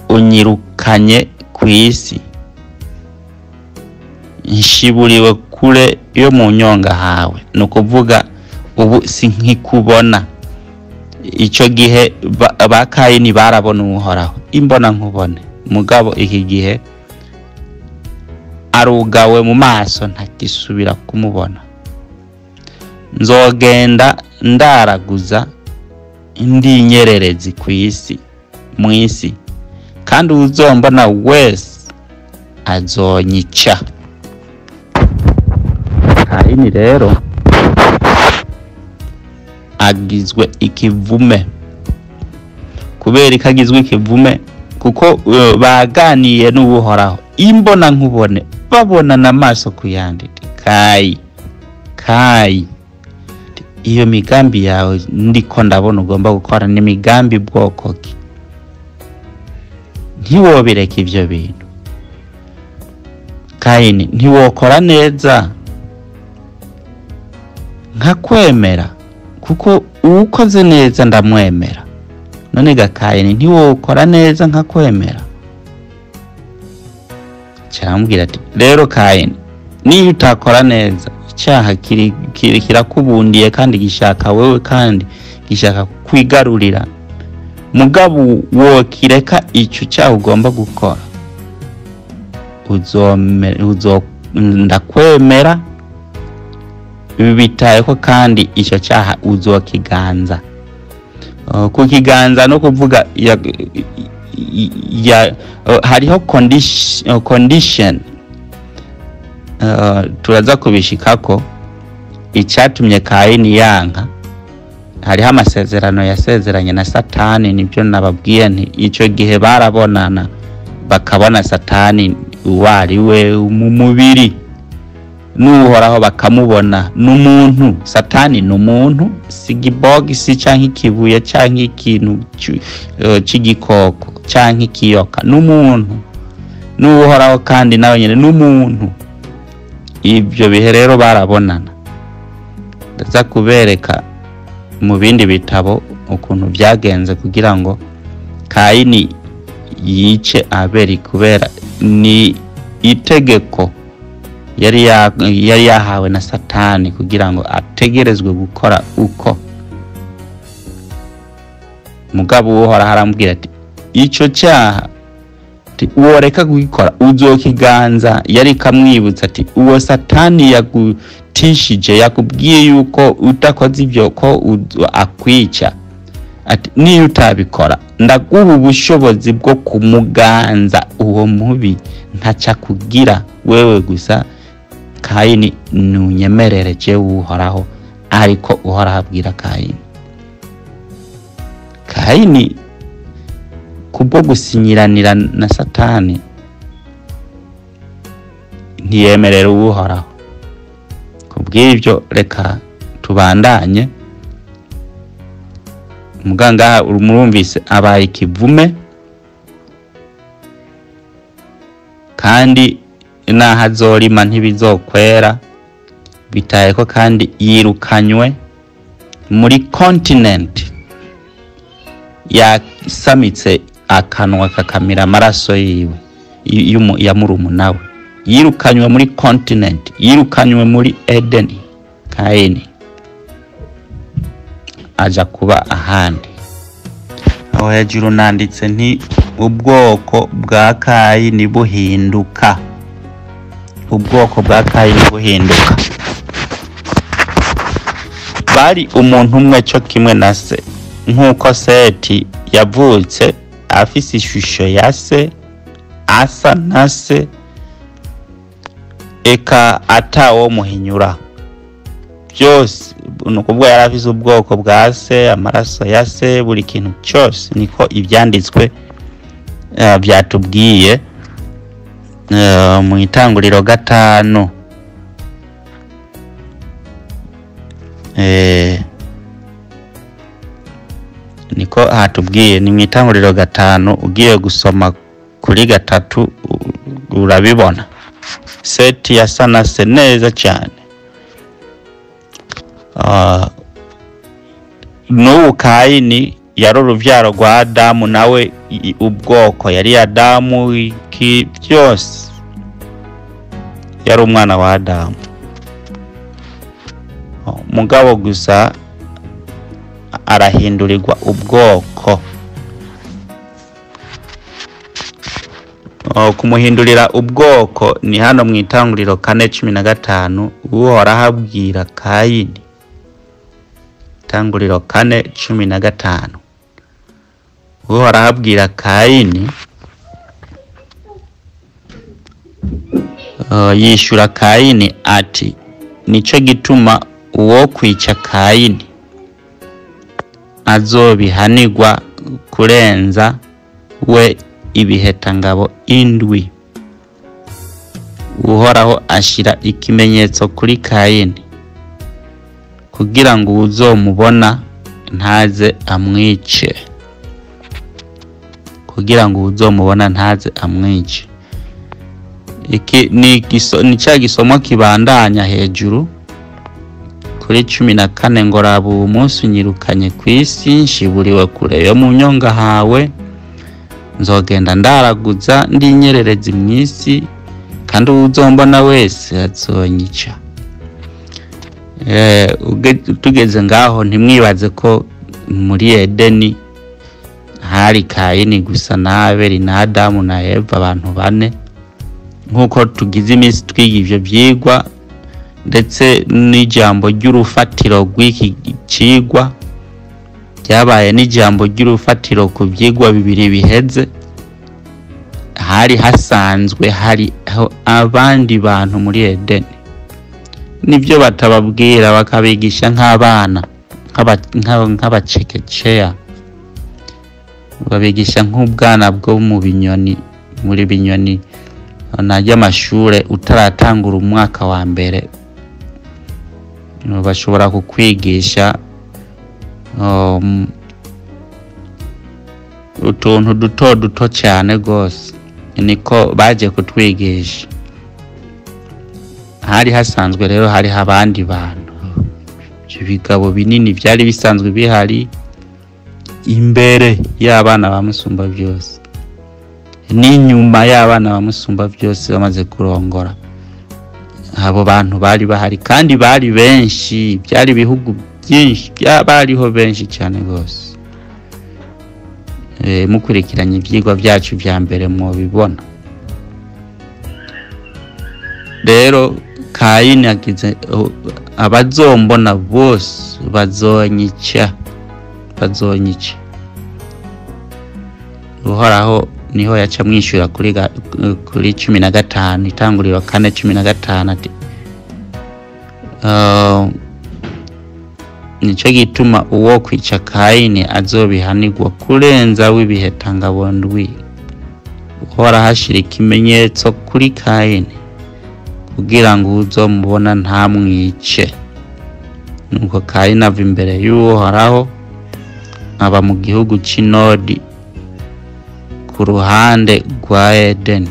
[SPEAKER 3] unyirukanye ku isi, nshiburiwe kure yo mu nyonga hawe. Nukuvuga ubu sinkikubona. Icyo gihe ba Kayini barabona Uhoraho imbona nkubone, mugabo iki gihe arugawe mu maso ntakisubira kumubona. Nzogenda ndaraguza indi nyererezi ku isi mu isi, kandi uzombona wese azonyica. Kayini rero agizwe ikivume. Kubera ikagizwe ikivume kuko baganiye n'Uhoraho imbona nkubone, babonana amaso kuyandi. Kayi iyo migambi yawe ndiko ndabona ugomba gukora ni migambi bwoko ki? Ntiwobireka ivyo bintu. Kayini, ntiwokora neza nkakwemera kuko ukoze neza ndamwemera. None ga Kayini, ntiwokora neza nkakwemera? Cyambwira ati rero Kayini, niyo utakora neza icyaha kirakubundiye kandi gishaka wewe, kandi gishaka kwigarurira. Mugabo wokireka icyo cyaha ugomba gukora, ndakwemera bitaye ko kandi icyo cyaha uzokiganza. Kukiganza no kuvuga hariho condition turaza kubishikako icyatumye Kayini yanka. Hariho amasezerano yasezeranye na Satani, nibyo nababwiye nti icyo gihe barabonana bakabona Satani uwari we mu mubiri, n'Uhoraho bakamubona n'umuntu. Satani n'umuntu, sigibog si canke ikibuye canke ikintu c'igikoko canke ikiyoka, n'umuntu. N'Uhoraho kandi nawe nyene n'umuntu. Ibyo bihe rero barabonana. Ndaza kubereka mu bindi bitabo ukuntu byagenze kugira ngo Kayini yice Abeli, kubera ni itegeko yari yahawe na Satani kugira ngo ategerezwe gukora uko. Mugabo Uhoraho arambwira ati icyo cyaha woreka gukora uzokiganza. Yari kamwibutsa ati uwo Satani yagutishije, yakubwiye yuko utakoze ibyo ko akwica. Ati niyo utabikora ndaguha ubushobozi bwo kumuganza uwo mubi, ntaca kugira wewe gusa Kayini nunyemerere je Uhoraho. Ariko Uhoraho abwira Kayini kubwo gusinyiranira na Satani ntiyemerera Uhoraho. Kubw'ibyo reka tubandanye. Muganga urumurumvise abaye ikivume, kandi naho azorima ntibizokwera, bitaye ko kandi yirukanywe muri continent. Yasamitse akanwa kakamira amaraso yiwe ya murumuna we. Yirukanywe muri continent, yirukanywe muri Edeni. Kayini aja kuba ahandi. Aho hejuru nanditse nti ubwoko bwa Kayini buhinduka. Ubwoko bwa Kayini buhinduka. Bari umuntu umwe cyo kimwe na se, nkuko Seti yavutse afise ishusho ya se, asa na se, eka atawo muhinyura. Byose nukubwo yari afise ubwoko bwa se, amaraso ya se, buri kintu cyose. Niko ibyanditswe byatubwiye mu Itanguriro 5. Niko hatubwiye ni mu Itanguriro 5. Ugiye gusoma kuri 3 urabibona. Seti yasa na se neza cyane. N'ubu Kayini yari uruvyaro rwa Adamu, nawe ubwoko yari Adamu, iki byose yari umwana wa Adamu. Mugabo gusa arahindurirwa ubwoko. Kumuhindurira ubwoko ni hano mu Itanguriro 4:15. Uhoraho abwira Kayini. Itanguriro 4:15. Uhoraho abwira Kayini yishura Kayini ati nico gituma uwo kwica Kayini azobihanirwa kurenza we ibihetangabo indwi. Uhoraho ashira ikimenyetso kuri Kayini kugira ngo uzomubona ntaze amwice, kugira ngo uzomubona ntaze amwice. Iki ni cya gisomo kibandanya hejuru kuri 14 ngo raba uwo munsi unyirukanye kw'isi, nshiburiwe kure yo mu nyonga hawe, nzogenda ndaraguza ndinyerereza mw'isi, kandi uzombona wese azonyica. Tugeze ngaho ntimwibaze ko muri Edeni hari Kayini gusa na Abeli na Adamu na Eva, abantu bane, nkuko tugize iminsi twiga ivyo vyigwa, ndetse n'ijambo ry'urufatiro rw'iki cigwa ryabaye n'ijambo ry'urufatiro ku vyigwa bibiri biheze. Hari hasanzwe hari abandi bantu muri Edeni, nivyo batababwira, bakabigisha nk'abana, nk'abacekeceya, babigisha nk'ubwana bwo mu binyoni, muri binyoni najya amashure utaratangura umwaka wa mbere, bashobora kukwigisha utuntu duto cyane gose. Niko baje kutwigisha. Hari hasanzwe rero hari abandi bantu, ibigabo binini byari bisanzwe bihari imbere y'abana ba Musumba byose, n'inyuma y'abana ba Musumba byose bamaze kurongora. Abo bantu bari bahari kandi bari benshi, byari bihugu byinshi, bariho benshi cyane gose. Mukurikiranye ivyigwa byacu vya mbere mu bibona. Rero Kayini agize abazombona bose bazonyica. Uhoraho niho yaca mwishura kuri 15 itanguriro 4:15 ati nico gituma uwo kwica Kayini azobihanirwa kurenza w'ibihetangabo ndwi. Uhoraho ashira ikimenyetso kuri Kayini kugira ngo uzomubona ntamwice. Nuko Kayini ava imbere y'Uhoraho aba mu gihugu c'Inodi ku ruhande rwa Edeni.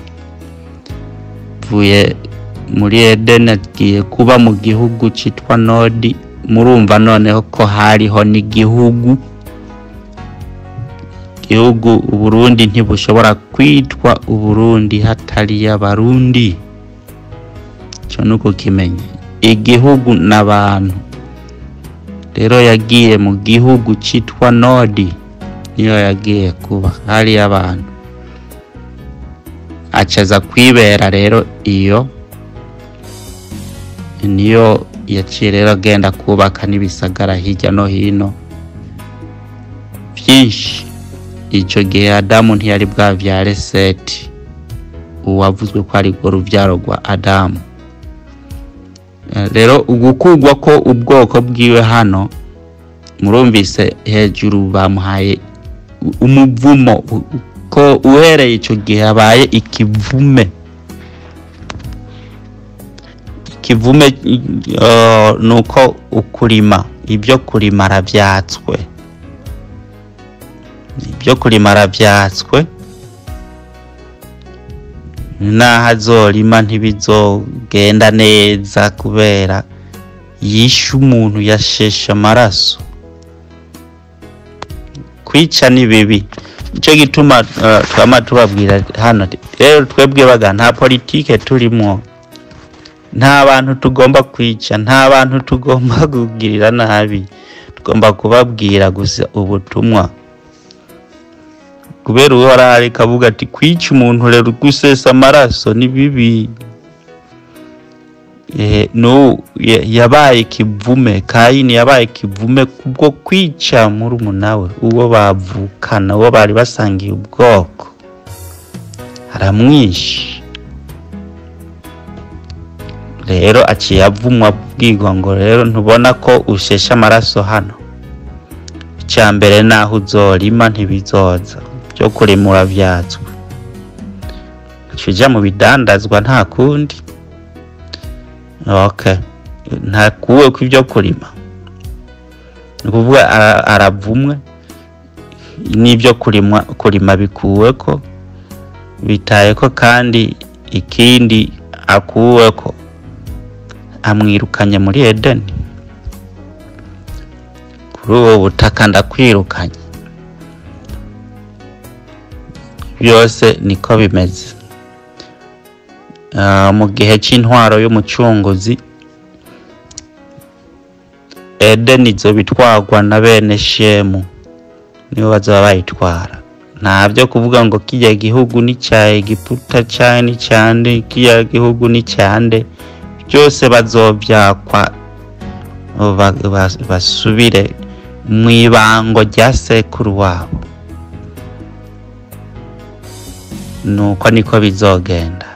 [SPEAKER 3] Vuye muri Edeni agiye kuba mu gihugu citwa Nodi. Murumva noneho ko hariho n'igihugu Uburundi ntibushobora kwitwa Uburundi hatari y'abarundi. Cyo nuko kimenye igihugu n'abantu. Rero yagiye mu gihugu citwa Nodi, niyo yagiye kuba hari abantu. Acaza kwibera rero iyo niyo yaciye rero agenda kubaka n'ibisagara hirya no hino byinshi. Ico gihe Adamu ntiyari bwavyare Seti, uwavuzwe ko ari uruvyaro rwa Adamu. Rero ugukugwa ko ubwoko bwiwe hano, murumvise hejuru bamuhaye umuvumo ko uhereye ico gihe abaye ikivume. Ikivume nuko ukurima, ibyo kurima aravyatswe, naho azorima ntibizogenda neza kubera yishe umuntu, yasheshe amaraso. Kwica ni bibi. Ico gituma twama tubabwira hano rero twebwe baga nta politike turimo, nta bantu tugomba kwica, nta bantu tugomba kugirira nabi. Tugomba kubabwira gusa ubutumwa. Kubera Uhoraho ariko avuga ati kwica umuntu rero gusesa amaraso ni bibi. Yabaye kivume, Kayini yabaye kivume kubwo kwica murumuna we, uwo bavukana, uwo bari basangiye ubwoko, aramwishe. rero aciye avumwa bwirwa ngo rero ntubona ko ushesha amaraso hano, icya mbere naho uzorima ntibizoza, byo kurimura vyatswe, uja mu bidandazwa nta kundi. Okay, ntakuwe ko ibyo kurima, nukuvuga aravumwe n'ibyo kurima bikuweko, bitayeko, kandi ikindi akuweko amwirukanye muri Edeni. Kuri uwo butaka ndakwirukanye. Byose niko bimeze. Mu gihe cy'intwaro y'umucunguzi, Edeni zo bitwagwa na bene Shemu, nibo bazaba bayitwara. Nta byo kuvuga ngo kijya gihugu ni cya Egiputa cyane cyane, kijya gihugu ni cyande, byose bazobyakwa basubire mu ibango rya sekuru wabo. Nuko niko bizogenda.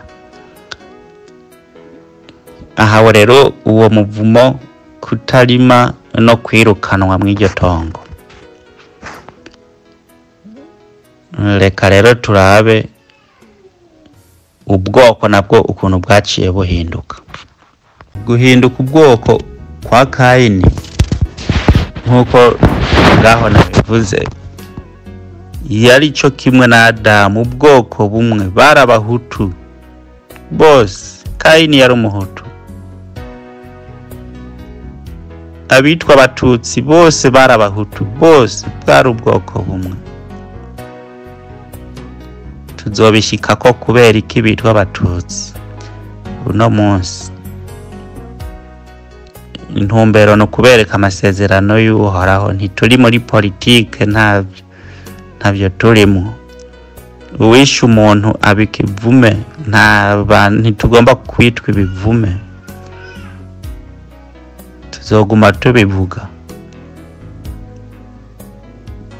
[SPEAKER 3] Aha rero uwo muvumo kutarima no kwirukanwa mw'iryo tongo. Reka rero turabe ubwoko nabwo ukuntu bwaciye buhinduka. Guhinduka ubwoko kwa Kayini, nkuko ngaho nabivuze, yari cyo kimwe na Adamu, ubwoko bumwe, barabahutu bose. Kayini yari umuhutu, abitwa abatutsi bose barabahutu bose, bwari ubwoko bumwe. Tuzobishika ko kubera iki bitwa abatutsi uno munsi. Intumbero no kubereka amasezerano y'Uhoraho, ntituri muri politike, ntabyo turimo. Uwishe umuntu abikivume, ntitugomba kwitwa ibivume, tuzoguma tubivuga.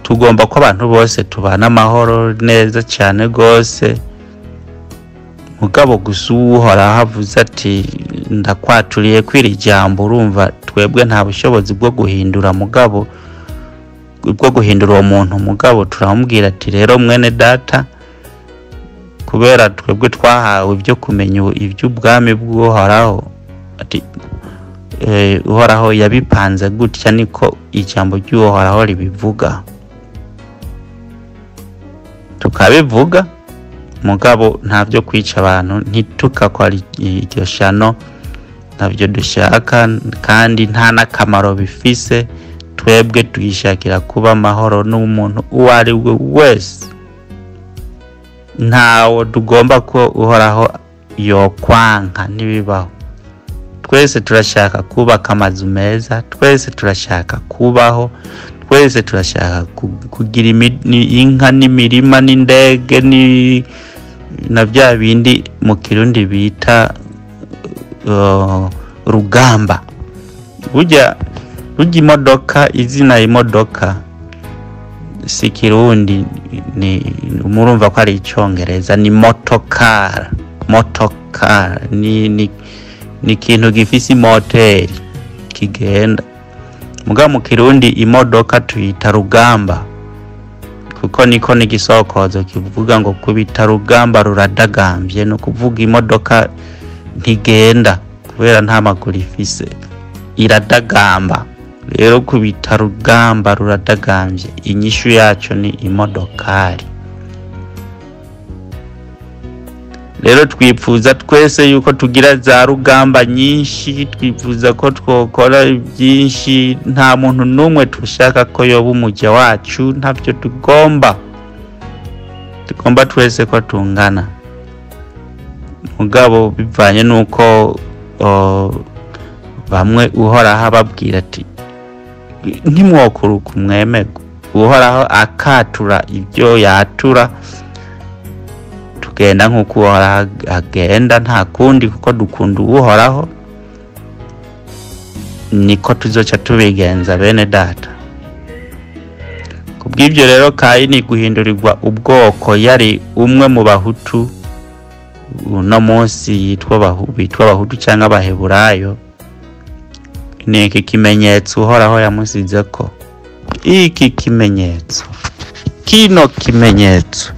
[SPEAKER 3] Tugomba ko abantu bose tubana amahoro neza cyane gose. Mugabo gusa Uhoraho avuze ati ndakwaturiye kwiri jambo, urumva twebwe nta bushobozi bwo guhindura mugabo, bwo guhindura uwo muntu. Mugabo turamubwira ati rero mwene data, kubera twebwe twahawe ibyo kumenya iby'ubwami bw'Uhoraho, ati Uhoraho yabipanze gutya, niko ijambo ry'Uhoraho ribivuga. Tukabivuga mugabo ntabyo kwica abantu, ntitukakora iryo shano, ntabyo dushaka, kandi nta nakamaro bifise. Twebwe twishakira kuba amahoro n'umuntu uwo ari we wese. Ntawo tugomba ko Uhoraho yokwanka, ntibibaho. Twese turashaka kubaka amazu meza, twese turashaka kubaho, twese turashaka kugira inka n'imirima n'indege na bya bindi mu Kirundi bita rugamba. Burya imodoka, izina imodoka si Kirundi, murumva ko ari Icyongereza, ni motocar. Ni ikintu gifise moteri kigenda. Muga mu Kirundi imodoka tuyita rugamba, kuko niko n'igisokozo kivuga ngo kubita rugamba ruradagambye. No kuvuga imodoka ntigenda kubera nta maguru ifise, iradagamba. Rero kubita rugamba ruradagambye, inyishu yacu ni imodokari. Rero twipfuza twese yuko tugira za rugamba nyinshi, twifuza ko twokora byinshi. Nta muntu numwe tushaka ko yoba umuja wacu, ntabyo tugomba twese ko tungana. Mugabo bivanye nuko bamwe Uhoraho ababwira ati ntimwokuruka umwemego. Uhoraho akatura ibyo yatura, tugenda nk'uko Uhoraho agenda, nta kundi, kuko dukunda Uhoraho. Niko tuzoca tubigenza bene data. Kubw'ibyo rero Kayini guhindurirwa ubwoko, yari umwe mu bahutu uno munsi bitwa abahutu cyangwa abaheburayo, ni iki kimenyetso uhoraho yamusize ko. Iki kimenyetso, kino kimenyetso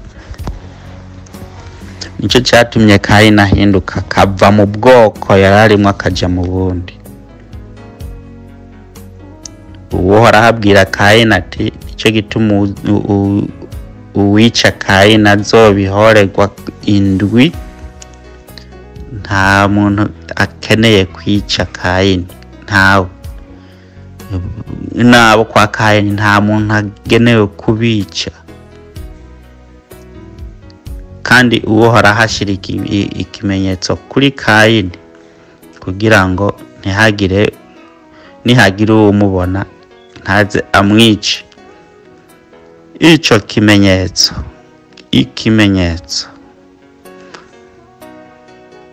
[SPEAKER 3] nicyo cyatumye Kayini ahinduka, akava mu bwoko yari arimo akaja mu bundi. Uhoraho abwira Kayini ati nicyo gituma uwica Kayini azobihorerwa indwi. Nta muntu akeneye kwica Kayini, ntawe. Nabo kwa Kayini nta muntu agenewe kubica, kandi Uhoraho ashira ikimenyetso kuri Kayini kugira ngo nihagira umubona ntaze amwice. Ico ikimenyetso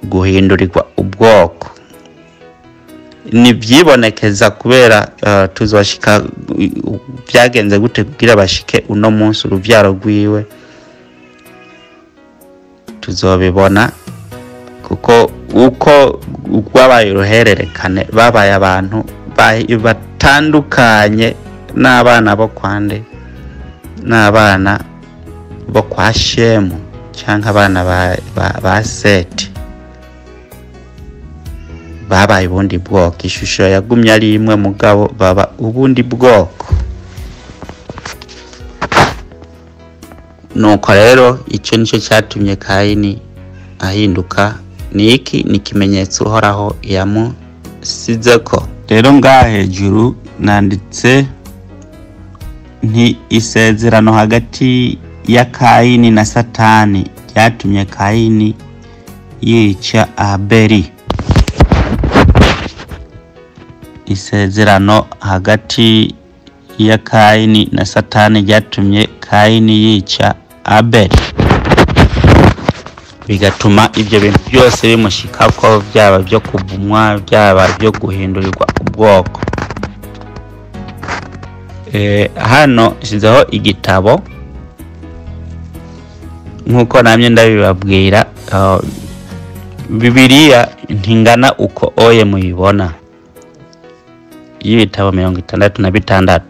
[SPEAKER 3] guhindurirwa ubwoko nibyibonekeza kubera tuzoshika byagenze gute kugira bashike uno munsi uruvyaro rwiwe tuzobibona, kuko uko rwabaye uruhererekane babaye abantu batandukanye, n'abana bo kwande, n'abana bo kwa Shemu cyangwa abana ba Seti, babaye ubundi bwoko. Ishusho yagumye ari imwe mugabo baba ubundi bwoko. Nuko rero icyo nicyo cyatumye Kayini ahinduka. Ni ikimenyetso Uhoraho yamusize ko. Rero ngaha hejuru nanditse nti isezerano hagati ya Kayini na Satani ryatumye Kayini yica Abeli. Isezerano hagati ya Kayini na Satani ryatumye Kayini yica Abeli, bigatuma ibyo bintu byose bimushikako, byaba byo kuvumwa, byaba byo guhindurirwa ubwoko. Hano shizeho igitabo nkuko namye ndabibabwira. Bibiliya ntingana uko oye muyibona, y'ibitabo 66.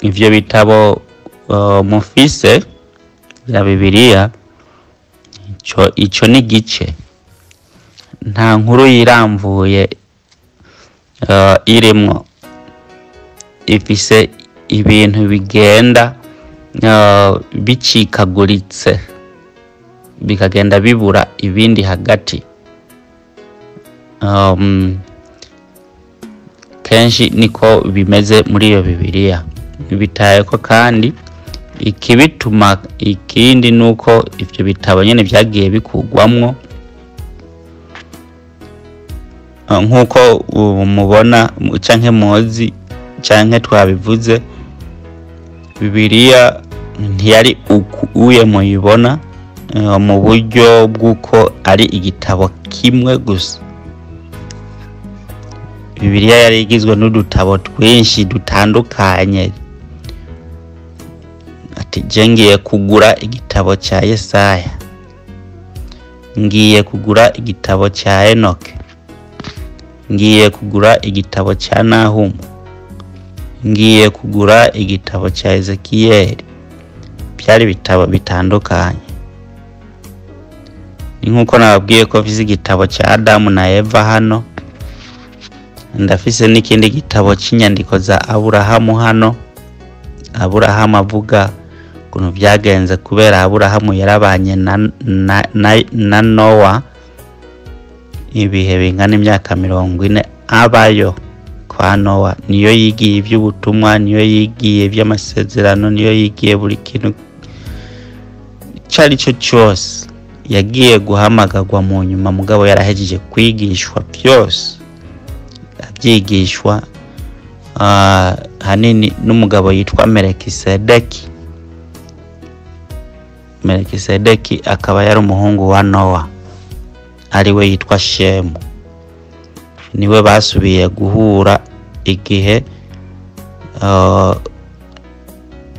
[SPEAKER 3] Ivyo bitabo mufise ya Bibiliya, ico ni gice, nta nkuru yiramvuye iremwo. Ifise ibintu bigenda bicikaguritse, bikagenda bibura ibindi hagati. Kenshi niko bimeze muri iyo Bibiliya. Bitaye ko kandi ikibituma ikindi nuko ivyo bitabo nyene byagiye bikugwamwo, nkuko mubona canke muzi canke twabivuze. Bibiliya ntiyari uye muyibona mu buryo bw'uko ari igitabo kimwe gusa. Bibiliya yari igizwe n'udutabo twinshi dutandukanye. Ati ngiye kugura igitabo cya Yesaya, ngiye kugura igitabo cya Enoke, ngiye kugura igitabo cya Nahumu, ngiye kugura igitabo cya Ezekiyeli. Byari bitabo bitandukanye. Ni nkuko nababwiye ko mfise igitabo cya Adamu na Eva hano, ndafise n'ikindi gitabo cy'inyandiko za Aburahamu hano. Aburahamu avuga ukuntu byagenze kubera Aburahamu yarabanye na Nowa ibihe bingana imyaka 40 abayo kwa Nowa. Niyo yigiye iby'ubutumwa, niyo yigiye iby'amasezerano, niyo yigiye buri kintu cyari cyo cyose. Yagiye guhamagagwa mu nyuma, mugabo yarahejeje kwigishwa byose, abyigishwa hanini n'umugabo yitwa Melikisedeki. Melikisedeki akaba yari umuhungu wa Nowa, ari we yitwa Shemu. Niwe basubiye guhura igihe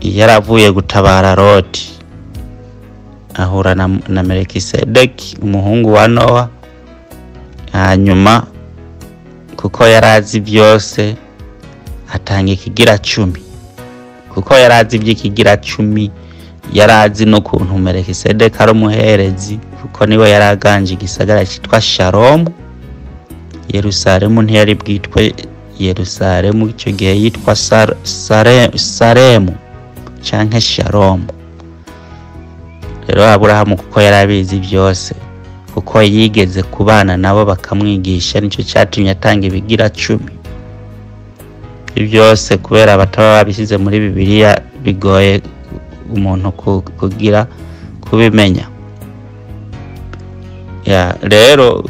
[SPEAKER 3] yaravuye gutabara Loti. ahura na Melikisedeki umuhungu wa Nowa. Hanyuma kuko yarazi byose atanga ikigira 10, kuko yarazi iby'ikigira 10, yarazi no kuntu Melikisedeki ari umuherezi, kuko niwe yaraganje igisagara cyitwa Shalomu. Yerusalemu ntiyari bwitwe Yerusalemu, icyo gihe yitwa Salemu canke Shalomu. Rero Aburahamu kuko yarabizi byose, kuko yigeze kubana nabo bakamwigisha, nicyo cyatumye atanga ibigira 10. Byose kubera bataba babisize muri Bibiliya bigoye umuntu kugira kubimenya. Rero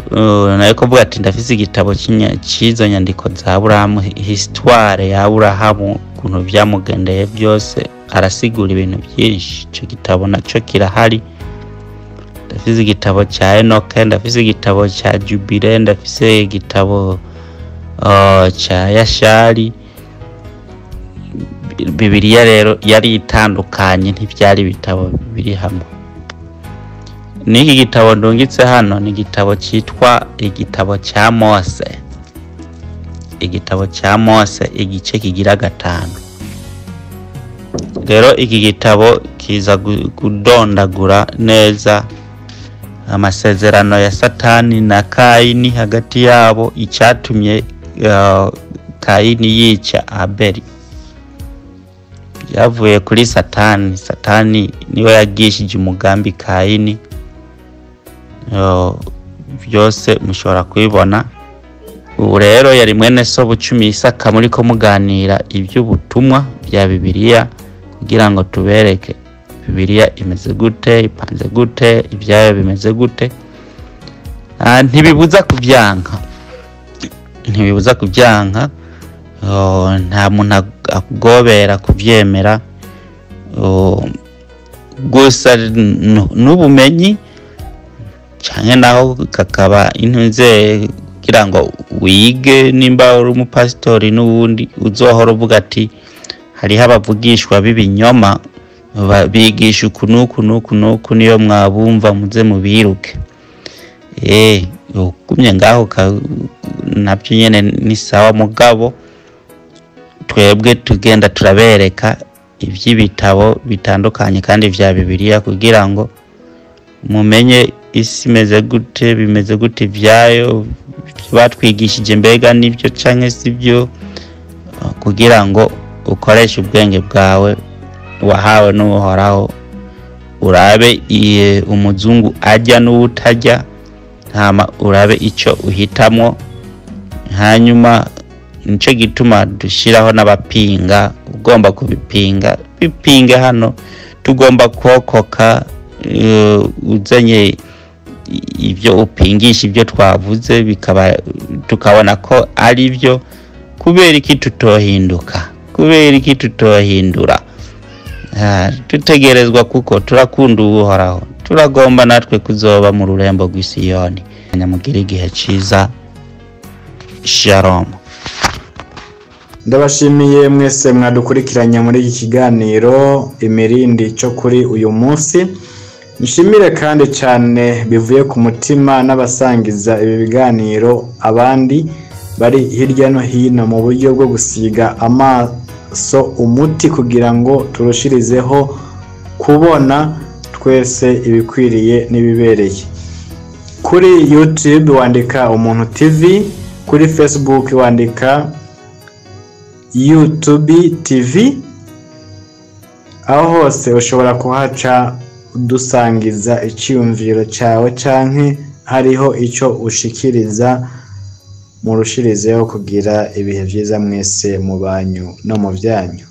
[SPEAKER 3] nayo kuvuga ati ndafise igitabo cyizo nyandiko za Aburahamu, histoire ya Aburahamu, kuntu byamugendeye byose, arasigura ibintu byinshi. Icyo gitabo nacyo kirahari. Ndafise igitabo cya Enoke, ndafise igitabo cya Jubile, ndafise igitabo cya Yashari. Bibiliya rero yari itandukanye, ntibyari ibitabo biri hamwe. Niki gitabo ndungitse hano ni igitabo cyitwa igitabo cya Mose. Igitabo cya Mose igice kigira 5. Rero iki gitabo kiza kudondagura neza amasezerano ya Satani na Kayini hagati yabo, icyatumye Kayini yica Abeli. Yavuye kuri Satani. Satani niwe yagishije umugambi Kayini. Byose mushobora kubibona. Ubu rero yari mwene so Bucumi Isaka muri ko muganira iby'ubutumwa bya Bibiliya, kugira ngo tubereke Bibiliya imeze gute, ipanze gute, ibyayo bimeze gute. Ntibibuza kubyanka, nta muntu akugobera kubyemera. Gusa n'ubumenyi cyane naho kakaba intunze kugira ngo wige, nimba uri umupasitori n'ubundi uzohora uvuga ati hariho abavugishwa b'ibinyoma bigisha uku niyo mwabumva muze mubiruke. Ukumye ngaho nabyo nyene ni sawa, mugabo twebwe tugenda turabereka iby'ibitabo bitandukanye kandi vya Bibiliya, kugira ngo mumenye isi imeze gute, bimeze gute ibyayo, batwigishije mbega nibyo canke sibyo, kugira ngo ukoreshe ubwenge bwawe wahawe n'Uhoraho, urabe umuzungu ajya n'utajya, hama urabe icyo uhitamo. Hanyuma nico gituma dushiraho n'abapinga. Ugomba kubipinga, bipinge hano. Tugomba kokoka, uzanye ibyo upingisha ibyo twavuze bikaba tukabona ko ari byo. Kubera iki tutohinduka? Kubera iki tutohindura? Tutegerezwa kuko turakunda Uhoraho, turagomba natwe kuzoba mu rurembo rw'Isiyoni. Nyamugira igihe ciza. Shalom.
[SPEAKER 2] Ndabashimiye mwese mwadukurikiranye muri iki kiganiro Imirindi cyo kuri uyu munsi. Nshimire kandi cyane bivuye ku mutima n'abasangiza ibi biganiro abandi bari hirya no hino mu buryo bwo gusiga amaso umuti, kugira ngo turushirizeho kubona twese ibikwiriye n'ibibereye. Kuri YouTube wandika Umuntu TV, kuri Facebook wandika YouTube TV. Aho hose ushobora kuhaca dusangiza icyumviro cyawe canke hariho icyo ushikiriza. Murushirizeho kugira ibihe byiza mwese mu banyu no mu byanyu.